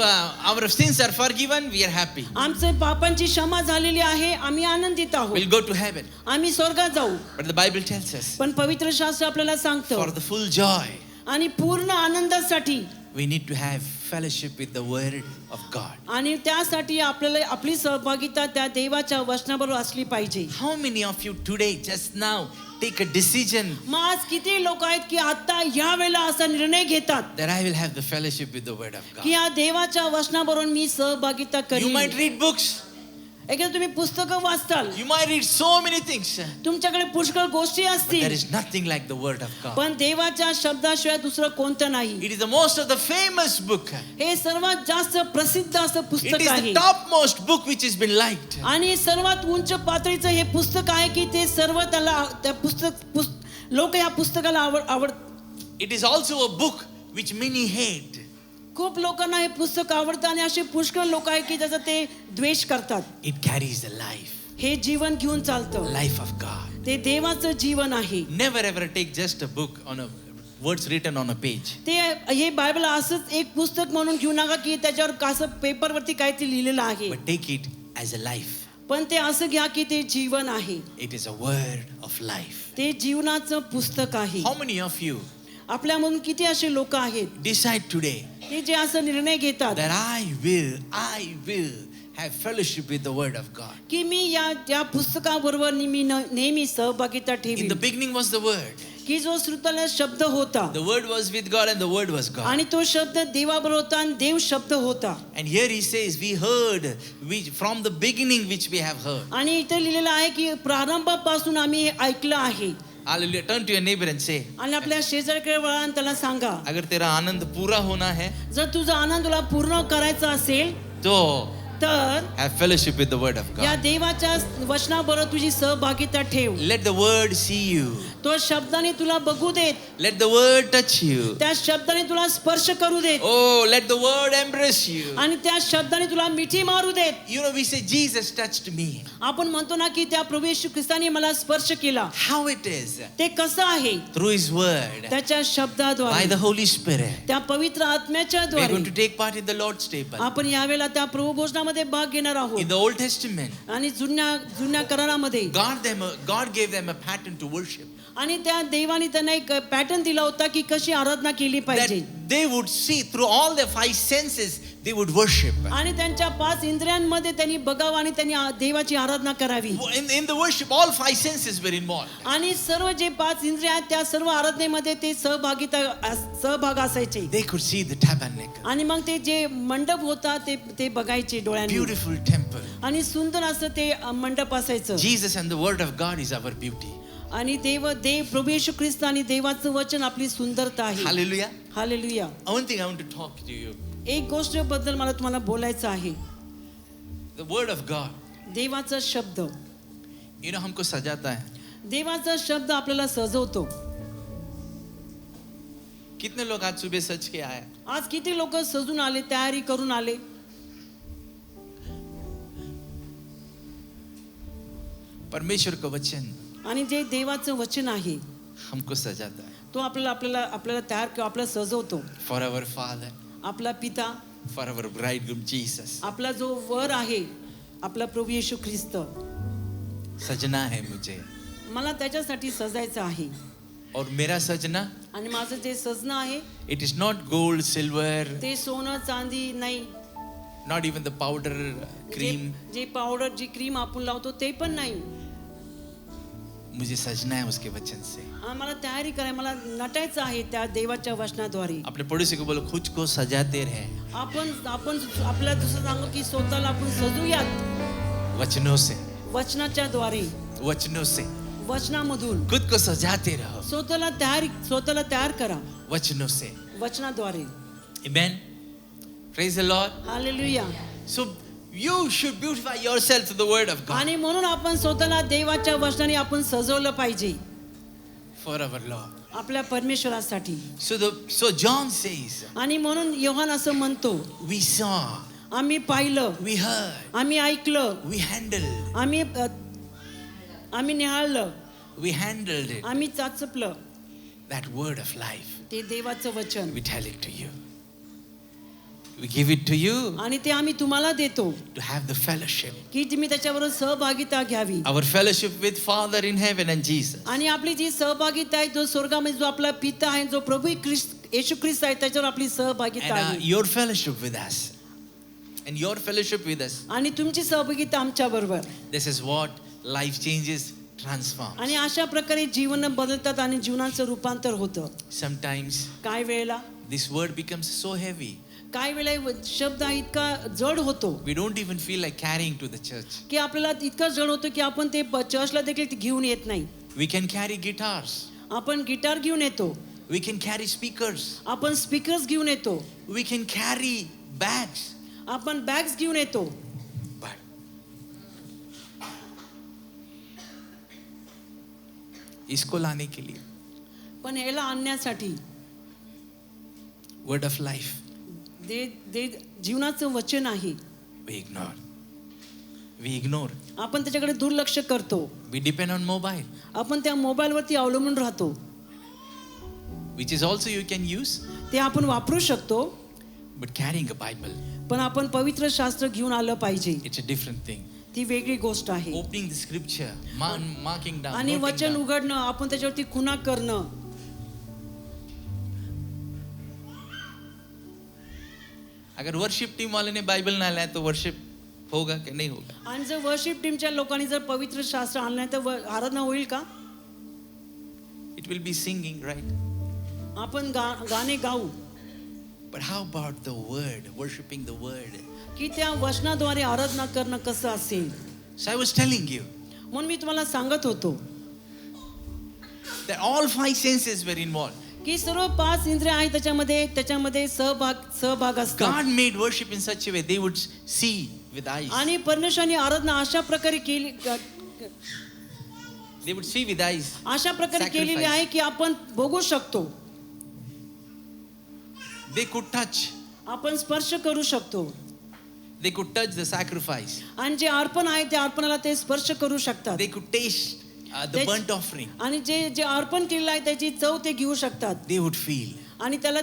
S2: our sins are forgiven, we are happy.
S3: आमचे पापांची क्षमा झालेली आहे, आम्ही आनंदित आहोत,
S2: We'll go to heaven.
S3: आम्ही स्वर्गात जाऊ.
S2: But the Bible tells us,
S3: पण पवित्र शास्त्र आपल्याला
S2: for
S3: सांगतं
S2: the full joy,
S3: आणि पूर्ण आनंदासाठी
S2: we need to have fellowship with the word of God.
S3: आणि त्यासाठी आपल्याला आपली सहभागिता त्या देवाच्या वचनाबरोबर असली पाहिजे.
S2: How many of you today, just now, take a decision
S3: मग आज किती लोक आहेत की आता या वेळेला असा निर्णय घेतात
S2: that I will have the fellowship with the word of
S3: की
S2: God?
S3: या देवाच्या वचनाबरोबर मी सहभागिता
S2: You
S3: करीन.
S2: might read books.
S3: एकदा तुम्ही पुस्तकं वाचताल,
S2: You might read so many things.
S3: तुमच्याकडे पुष्कळ गोष्टी
S2: But there
S3: असतील,
S2: is nothing like the word of God.
S3: पण देवाच्या शब्दाशिवाय दुसरं कोणतं नाही.
S2: It is the most of the famous book.
S3: हे सर्वात जास्त प्रसिद्ध असं
S2: It
S3: पुस्तक
S2: is the
S3: आहे
S2: topmost book which has been liked.
S3: आणि सर्वात उंच पातळीचं हे पुस्तक आहे की ते सर्व त्याला त्या लोक या पुस्तकाला आवड.
S2: It is also a book which many hate.
S3: खूप लोकांना हे पुस्तक आवडतं आणि असे पुष्कळ लोक आहेत की त्याचा ते द्वेष करतात.
S2: It carries the life,
S3: हे जीवन घेऊन चालतं,
S2: life of God.
S3: ते देवाचं जीवन आहे.
S2: Never ever take just a book on a words written on a page.
S3: ते हे बायबल असंच एक पुस्तक म्हणून घेऊ नका की त्याच्यावर असं पेपरवरती काहीतरी लिहिलेलं आहे,
S2: But take it as a life.
S3: पण ते असं घ्या की ते जीवन आहे.
S2: It is a word of life.
S3: ते जीवनाचं पुस्तक आहे.
S2: How many of you
S3: आपल्यामधून किती असे लोक आहेत
S2: decide today
S3: की जे असं निर्णय घेतात
S2: that I will have fellowship with the word of God?
S3: की मी या पुस्तकाबरोबर मी नेहमी सहभागिता
S2: In
S3: ठेवी.
S2: the beginning was the word.
S3: की जो श्रुताला शब्द होता
S2: The word was with God and the word was God.
S3: आणि तो शब्द देवाबरोबर होता आणि देव शब्द होता.
S2: And here he says, we heard from the beginning which we have heard.
S3: आणि इथे लिहिलेलं आहे की प्रारंभापासून आम्ही हे ऐकलं आहे.
S2: Hallelujah. Turn to your neighbor and say,
S3: आणि आपल्या शेजाऱ्याकडे वळा आणि त्याला सांगा,
S2: अगर तेरा आनंद पूरा होना है
S3: जर तुझा आनंद तुला पूर्ण करायचा असेल
S2: तो
S3: तर
S2: have fellowship with the word of
S3: या
S2: God.
S3: देवाच्या वचनाबरोबर तुझी सहभागिता ठेव.
S2: Let the word see you.
S3: तो शब्दाने तुला बघू देत,
S2: Let the word touch you.
S3: त्या शब्दाने तुला स्पर्श करू देत
S2: Oh, let the word embrace you.
S3: आणि त्या शब्दाने तुला मिठी मारू देत.
S2: You know, we say Jesus touched me.
S3: आपण म्हणतो ना की त्या प्रभू येशू ख्रिस्ताने मला स्पर्श केला.
S2: How it is?
S3: ते कसं आहे?
S2: Through his word.
S3: त्याच्या
S2: By
S3: शब्दाद्वारे,
S2: the Holy Spirit.
S3: त्या पवित्र आत्म्याच्या
S2: We are going
S3: द्वारे.
S2: to take part in the Lord's table.
S3: आपण यावेळेला त्या प्रभू भोजनामध्ये भाग घेणार आहोत.
S2: In the Old Testament,
S3: आणि जुन्या करारामध्ये
S2: God gave them a pattern to worship.
S3: आणि त्या देवाने त्यांना एक पॅटर्न दिला होता की कशी आराधना केली
S2: That
S3: पाहिजे.
S2: they would see through all their 5 senses, they would worship.
S3: आणि त्यांच्या 5 इंद्रियांमध्ये त्यांनी बघावं आणि त्यांनी देवाची आराधना करावी.
S2: In the worship, all 5 senses were involved.
S3: आणि सर्व जे 5 इंद्रिय आहेत त्या सर्व आराधनेमध्ये ते सहभाग असायचे.
S2: They could see the tabernacle.
S3: आणि मग ते जे मंडप होता ते बघायचे डोळ्यांनी.
S2: Beautiful temple.
S3: आणि सुंदर असं ते मंडप असायचं.
S2: Jesus and the word of God is our beauty.
S3: आणि देव प्रभू येशू ख्रिस्त आणि देवाचं वचन आपली सुंदरता आहे.
S2: Hallelujah.
S3: Hallelujah.
S2: One thing I want to talk to you.
S3: एक गोष्ट बद्दल मला तुम्हाला बोलायचं आहे.
S2: The word of God.
S3: देवाचा शब्द.
S2: You know, हमको सजाता है.
S3: देवाचा शब्द आपल्याला सजवतो.
S2: कितने लोग आज सुबह सज के आए?
S3: आज किती लोक सजून आले, तयारी करून आले.
S2: परमेश्वर का वचन
S3: आणि जे देवाचं वचन आहे
S2: हमको सजाता है.
S3: तो आपल्याला तयार किंवा आपल्याला सजवतो.
S2: For our Father,
S3: आपला पिता,
S2: for our bridegroom Jesus.
S3: आपला जो वर आहे, आपला प्रभू येशू ख्रिस्त.
S2: सजना है मुझे.
S3: मला त्याच्यासाठी सजायचं आहे.
S2: और मेरा सजना,
S3: आणि माझं जे सजणं आहे
S2: it is not gold, silver,
S3: ते सोनं चांदी नाही.
S2: not even the powder, cream.
S3: जे पावडर, जी क्रीम आपण लावतो ते पण नाही.
S2: मुझे सजना है उसके वचन से.
S3: मला तयारी करायला, मला नटायचं आहे त्या देवाच्या वचनाद्वारे.
S2: अपने पड़ोसी को बोलो, खुद को सजाते रहे
S3: आपण आपल्याला दुसरं सांगू की स्वतःला आपण सजूयात
S2: वचनों से.
S3: वचनाच्या द्वारे,
S2: वचनों से
S3: वचनामधून
S2: खुद को सजाते रहो
S3: स्वतःला तयार करा
S2: वचनों से.
S3: वचनाद्वारे.
S2: Amen. Praise the Lord.
S3: Hallelujah.
S2: So you should beautify yourself through the word of God.
S3: आणि म्हणून आपण स्वतःला देवाच्या वचनाने आपण सजवलं पाहिजे
S2: For our Lord.
S3: आपल्या परमेश्वरासाठी.
S2: So John says,
S3: आणि म्हणून योहान असं म्हणतो,
S2: we saw,
S3: आम्ही पाहिलं,
S2: we heard,
S3: आम्ही ऐकलं,
S2: we handled,
S3: आम्ही निहाळलं,
S2: we handled it.
S3: आम्ही चाचपलं
S2: That word of life.
S3: ते देवाचं वचन.
S2: We tell it to you. We give it to you
S3: आणि ते आम्ही तुम्हाला देतो
S2: to have the fellowship.
S3: की तुम्ही त्याच्याबरोबर सहभागिता घ्यावी.
S2: Our fellowship with Father in heaven and Jesus.
S3: आणि आपली जी सहभागिता आहे, जो स्वर्गामध्ये जो आपला पिता आहे, जो प्रभू येशू ख्रिस्त आहे, त्याच्यावर आपली सहभागिता
S2: And
S3: आहे.
S2: your fellowship with us. And your fellowship with us.
S3: आणि तुमची सहभागिता आमच्या बरोबर.
S2: This is what life changes, transforms.
S3: आणि अशा प्रकारे जीवन बदलतात आणि जीवनाचं रूपांतर होतं.
S2: Sometimes
S3: काय वेळेला
S2: this word becomes so heavy.
S3: काय वेळेला शब्द हा इतका जड होतो
S2: We don't even feel like carrying to the church.
S3: की आपल्याला इतका जड होतो की आपण ते चर्चला देखील घेऊन येत नाही.
S2: We can carry guitars.
S3: आपण गिटार घेऊन येतो,
S2: We can carry speakers.
S3: आपण स्पीकर्स घेऊन येतो,
S2: We can carry bags.
S3: आपण बॅग्स घेऊन येतो.
S2: But इसको लाने के लिए
S3: पण याला आणण्यासाठी
S2: word of life
S3: दे जीवनाचं वचन आहे.
S2: we ignore. We ignore.
S3: आपण त्याच्याकडे दुर्लक्ष करतो.
S2: We depend on mobile,
S3: आपण त्या मोबाईलवरती अवलंबून राहतो.
S2: which is also you can use.
S3: ते आपण वापरू शकतो,
S2: But carrying a Bible,
S3: पण आपण पवित्र शास्त्र घेऊन आलं पाहिजे.
S2: it's a different thing.
S3: ती वेगळी गोष्ट आहे.
S2: Opening the scripture, marking down,
S3: आणि
S2: noting
S3: वचन
S2: down.
S3: उघडणं, आपण त्याच्यावरती खुणा करणं.
S2: अगर वर्शिप टीम वाले ने बाइबल ना लाया तो वर्शिप होगा कि नहीं होगा?
S3: आणि जर वर्शिप टीमच्या लोकांनी जर पवित्र शास्त्र आणलं नाही तर आराधना होईल का?
S2: It will be singing, right?
S3: आपण गाणे गाऊ,
S2: But how about the word, worshiping the word?
S3: की त्या वचनाद्वारे आराधना करणं कसं असेल?
S2: So I was telling you,
S3: म्हणून मी तुम्हाला सांगत होतो,
S2: that all 5 senses were involved.
S3: की सर्व 5 इंद्रिय आहेत त्याच्यामध्ये सहभाग असतात.
S2: God made worship in such a way they would see with eyes.
S3: आणि परमेश्वराने आराधना अशा प्रकारे केली
S2: They would see with eyes.
S3: अशा प्रकारे
S2: Sacrifice.
S3: केलेली आहे की आपण बघू शकतो,
S2: They could touch.
S3: आपण स्पर्श करू शकतो.
S2: They could touch the sacrifice.
S3: आणि जे अर्पण आहे त्या अर्पणाला ते स्पर्श करू शकतात.
S2: They could taste the
S3: That's-
S2: burnt offering.
S3: आणि जे अर्पण केलेलं आहे त्याची चव ते घेऊ शकतात.
S2: They would feel.
S3: आणि त्याला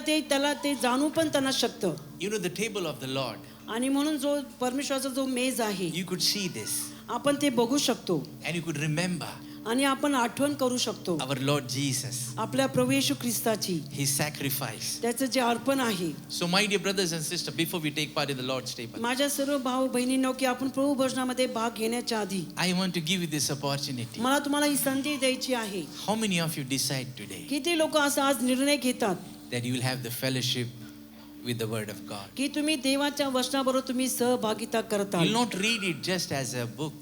S3: ते जाणू पण त्यांना शकतं.
S2: You know the table of the Lord.
S3: आणि म्हणून जो परमेश्वराचा जो मेज आहे
S2: You could see this
S3: आपण ते बघू शकतो
S2: and you could remember
S3: आणि आपण आठवण करू शकतो
S2: our Lord Jesus,
S3: आपल्या प्रभू येशू ख्रिस्ताची,
S2: His sacrifice.
S3: त्याचं जे अर्पण आहे.
S2: So my dear brothers and sisters, before we take part in the Lord's table,
S3: माझ्या सर्व भाऊ बहिणींनो की आपण प्रभू भोजनामध्ये भाग घेण्याच्या आधी
S2: I want to give you this opportunity.
S3: मला तुम्हाला ही संधी द्यायची आहे.
S2: How many of you decide today
S3: किती लोक असं आज निर्णय घेतात
S2: that you will have the fellowship with the Word of God?
S3: की तुम्ही देवाच्या वचनाबरोबर तुम्ही सहभागिता
S2: You
S3: करता
S2: will not read it just as a book,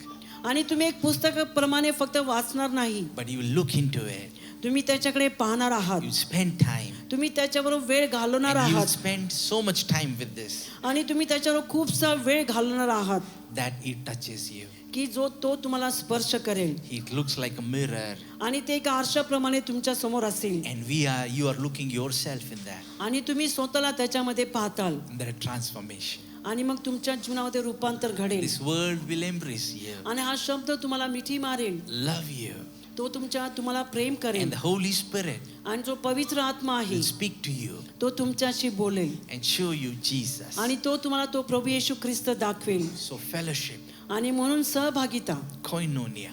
S3: आणि तुम्ही एक पुस्तकाप्रमाणे फक्त वाचणार नाही,
S2: but you will look into it.
S3: तुम्ही त्याच्याकडे पाहणार आहात,
S2: You will spend time.
S3: तुम्ही त्याच्याबरोबर वेळ घालवणार
S2: And you will
S3: आहात
S2: spend so much time with this
S3: आणि तुम्ही त्याच्यावर खूपसा वेळ घालवणार आहात
S2: that it touches you.
S3: की तो तुम्हाला स्पर्श करेल
S2: It looks like a mirror,
S3: आणि ते एका आरशाप्रमाणे तुमच्या समोर असेल
S2: and you are looking yourself in that.
S3: आणि तुम्ही स्वतःला त्याच्यामध्ये पाहताल
S2: That transformation.
S3: आणि मग तुमच्या जीवनामध्ये रूपांतर घडेल
S2: This word will embrace you,
S3: आणि हा शब्द तुम्हाला मिठी मारेल,
S2: love you,
S3: तो तुम्हाला प्रेम
S2: and
S3: करेल
S2: the Holy Spirit
S3: आणि जो पवित्र आत्मा आहे
S2: will speak to you
S3: तो तुमच्याशी बोलेल
S2: and show you Jesus.
S3: आणि तो तुम्हाला तो प्रभू येशू ख्रिस्त दाखवेल.
S2: So fellowship,
S3: आणि म्हणून सहभागिता
S2: koinonia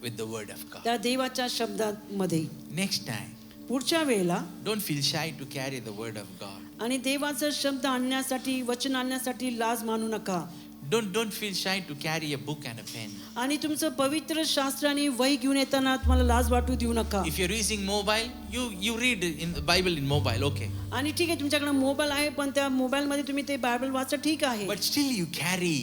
S2: with the Word of God.
S3: त्या देवाच्या शब्दामध्ये.
S2: Next time,
S3: पुढच्या वेळेला
S2: don't feel shy to carry the Word of God.
S3: आणि देवाचा शब्द आणण्यासाठी वचन आणण्यासाठी लाज मानू नका.
S2: Don't feel shy to carry a book and a pen.
S3: आणि तुमचं पवित्र शास्त्र आणि वही घेऊन येताना तुम्हाला लाज वाटू देऊ नका.
S2: If you're using mobile, you read in the Bible in mobile, okay.
S3: आणि ठीक आहे तुमच्याकडे मोबाईल आहे पण त्या मोबाईल मध्ये तुम्ही ते बायबल वाचा, ठीक आहे,
S2: But still you carry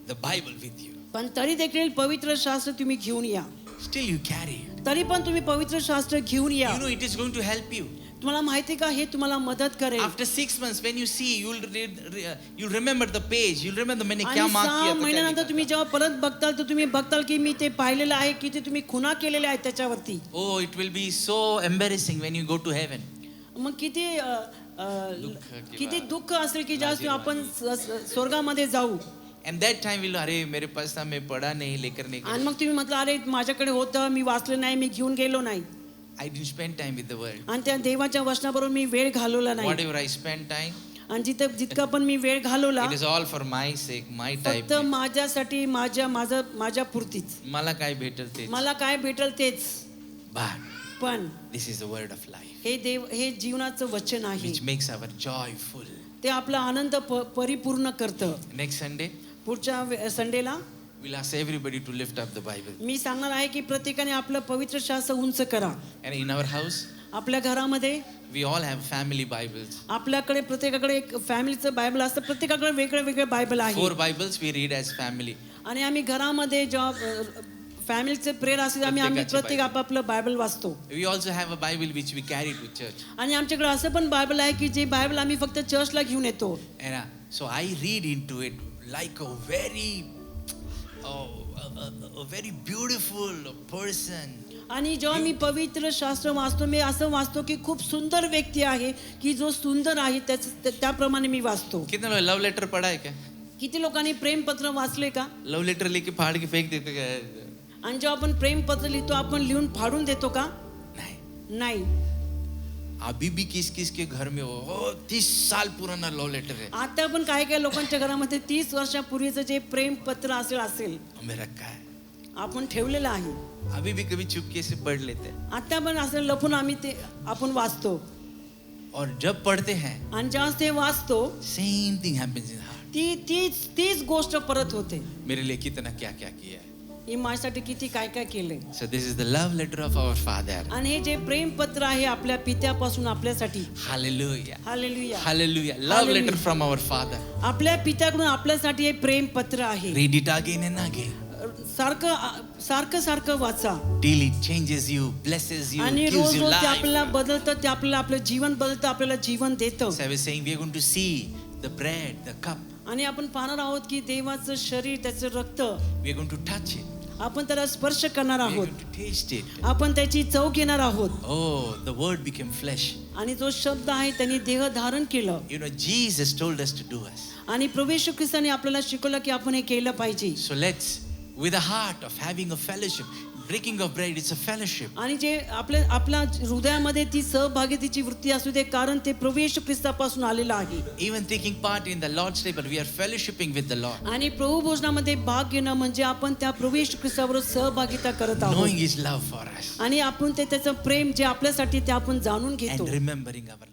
S2: the Bible with you.
S3: पण तरी देखील पवित्र शास्त्र तुम्ही घेऊन या.
S2: Still you carry.
S3: तरी पण तुम्ही पवित्र शास्त्र घेऊन या.
S2: You know it is going to help you.
S3: तुम्हाला माहिती का हे तुम्हाला मदत करेल.
S2: After 6 months, when you see, you'll remember the page. You'll remember मैंने
S3: आणि
S2: क्या mark
S3: 6
S2: किया था,
S3: महिन्यानंतर तुम्ही जेव्हा परत बघताल तर तुम्ही बघताल की मी ते पाहिलेलं आहे की ते तुम्ही खुणा केलेल्या आहेत त्याच्यावरती.
S2: Oh, it will be so embarrassing when you go to heaven.
S3: मग किती दुःख असेल की ज्यावेळेस आपण स्वर्गामध्ये जाऊ.
S2: And that time we'll अरे मेरे पास था मैं पढ़ा नहीं लेकर नहीं
S3: आणि मग तुम्ही म्हटलं अरे माझ्याकडे होतं मी वाचलं नाही, मी घेऊन गेलो नाही
S2: I didn't spend time with the word.
S3: आणि त्या देवाच्या वचनाबरोबर मी वेळ घालवला नाही.
S2: Whatever I spend time,
S3: आणि जितका पण मी वेळ घालवला
S2: it is all for my sake, my type.
S3: फक्त माझ्यासाठी माझ्या पुरतीच.
S2: मला काय भेटेल ते.
S3: मला काय भेटेल तेच.
S2: But
S3: पण
S2: this is the word of life,
S3: हे जीवनाचं वचन आहे,
S2: which makes our joy full.
S3: ते आपला आनंद परिपूर्ण करतं.
S2: Next Sunday,
S3: पुढच्या संडेला
S2: we'll ask everybody to lift up the Bible.
S3: मी सांगणार आहे की प्रत्येकाने आपलं पवित्र शास्त्र उंच करा.
S2: And in our house,
S3: आपल्या घरामध्ये
S2: we all have family Bibles.
S3: आपल्याकडे प्रत्येकाकडे एक फॅमिलीचं बायबल असतं, प्रत्येकाकडे वेगळे बायबल आहे.
S2: 4 Bibles we read as family.
S3: आणि आम्ही घरामध्ये जेव्हा फॅमिलीचे प्रेयर असते आम्ही प्रत्येक आपापलं बायबल वाचतो.
S2: We also have a Bible which we carry to church.
S3: आणि आमच्याकडे असं पण बायबल आहे की जे बायबल आम्ही फक्त चर्चला घेऊन येतो.
S2: And so I read into it like a very beautiful person.
S3: आणि जेव्हा मी पवित्र शास्त्र वाचतो मी असं वाचतो की खूप सुंदर व्यक्ती आहे की जो सुंदर आहे त्याप्रमाणे मी वाचतो.
S2: कितने लोग लव लेटर पढ़ा है क्या?
S3: किती लोकांनी प्रेमपत्र वाचले का?
S2: लव लेटर लेके फाड़ के फेंक देते क्या?
S3: आणि जेव्हा आपण प्रेमपत्र लिहितो आपण लिहून फाडून देतो का? नाही.
S2: अभी भी किस के घर में 30 साल पुराना लव लेटर है.
S3: आता पण काय लोकांच्या घरामध्ये 30 वर्षापूर्वीचं जे प्रेमपत्र असेल
S2: हमें रखा है.
S3: आपण ठेवलेलं आहे.
S2: अभी भी कभी चुपके से पढ़ लेते हैं.
S3: आता पण असं लपून आम्ही ते आपण वाचतो.
S2: और जब पढ़ते हैं,
S3: आणि जेव्हा ते वाचतो
S2: same thing happens in heart.
S3: तीच गोष्ट परत होते.
S2: मेरे लिए कितना क्या क्या किया है.
S3: ही माझ्यासाठी किती काय केले.
S2: So this is the love letter of our Father.
S3: आणि हे जे प्रेमपत्र आहे आपल्या पित्यापासून आपल्यासाठी.
S2: Hallelujah.
S3: Hallelujah.
S2: Hallelujah. Love letter from our Father.
S3: आपल्या पित्याकडून आपल्यासाठी हे प्रेमपत्र आहे.
S2: Read it again and again.
S3: सारखं सारखं सारखं वाचा
S2: till it changes you, blesses you,
S3: आणि
S2: gives
S3: रोज
S2: you
S3: रोज ते
S2: life.
S3: आपल्याला बदलतं, ते आपल्याला आपलं जीवन बदलतं, आपल्याला जीवन देतं.
S2: So I was saying we are going to see the bread, the cup.
S3: आणि आपण पाहणार आहोत की देवाचं शरीर, त्याचं रक्त,
S2: We are going to touch it.
S3: आपण त्याला स्पर्श करणार
S2: We are
S3: आहोत,
S2: going to taste it.
S3: आपण त्याची चव घेणार आहोत.
S2: Oh, the word became flesh.
S3: आणि जो शब्द आहे त्यांनी देह धारण केलं.
S2: You know, Jesus told us to do us.
S3: आणि प्रभू येशू ख्रिस्ताने आपल्याला शिकवलं की आपण हे केलं पाहिजे.
S2: So let's, with a heart of having a fellowship, breaking of bread, it's a fellowship.
S3: आणि जे आपल्या हृदयामध्ये ती सहभागितेची वृत्ती असू दे, कारण ते प्रभू येशू ख्रिस्तापासून आलेलं आहे.
S2: Even taking part in the Lord's table, we are fellowshipping with the Lord.
S3: आणि प्रभू भोजनामध्ये भाग घेणं म्हणजे आपण त्या प्रभू येशू ख्रिस्ताबरोबर सहभागिता करत आहोत.
S2: Knowing His love for us
S3: आणि आपण त्याचं प्रेम जे आपल्यासाठी ते आपण जाणून घेतो
S2: and remembering our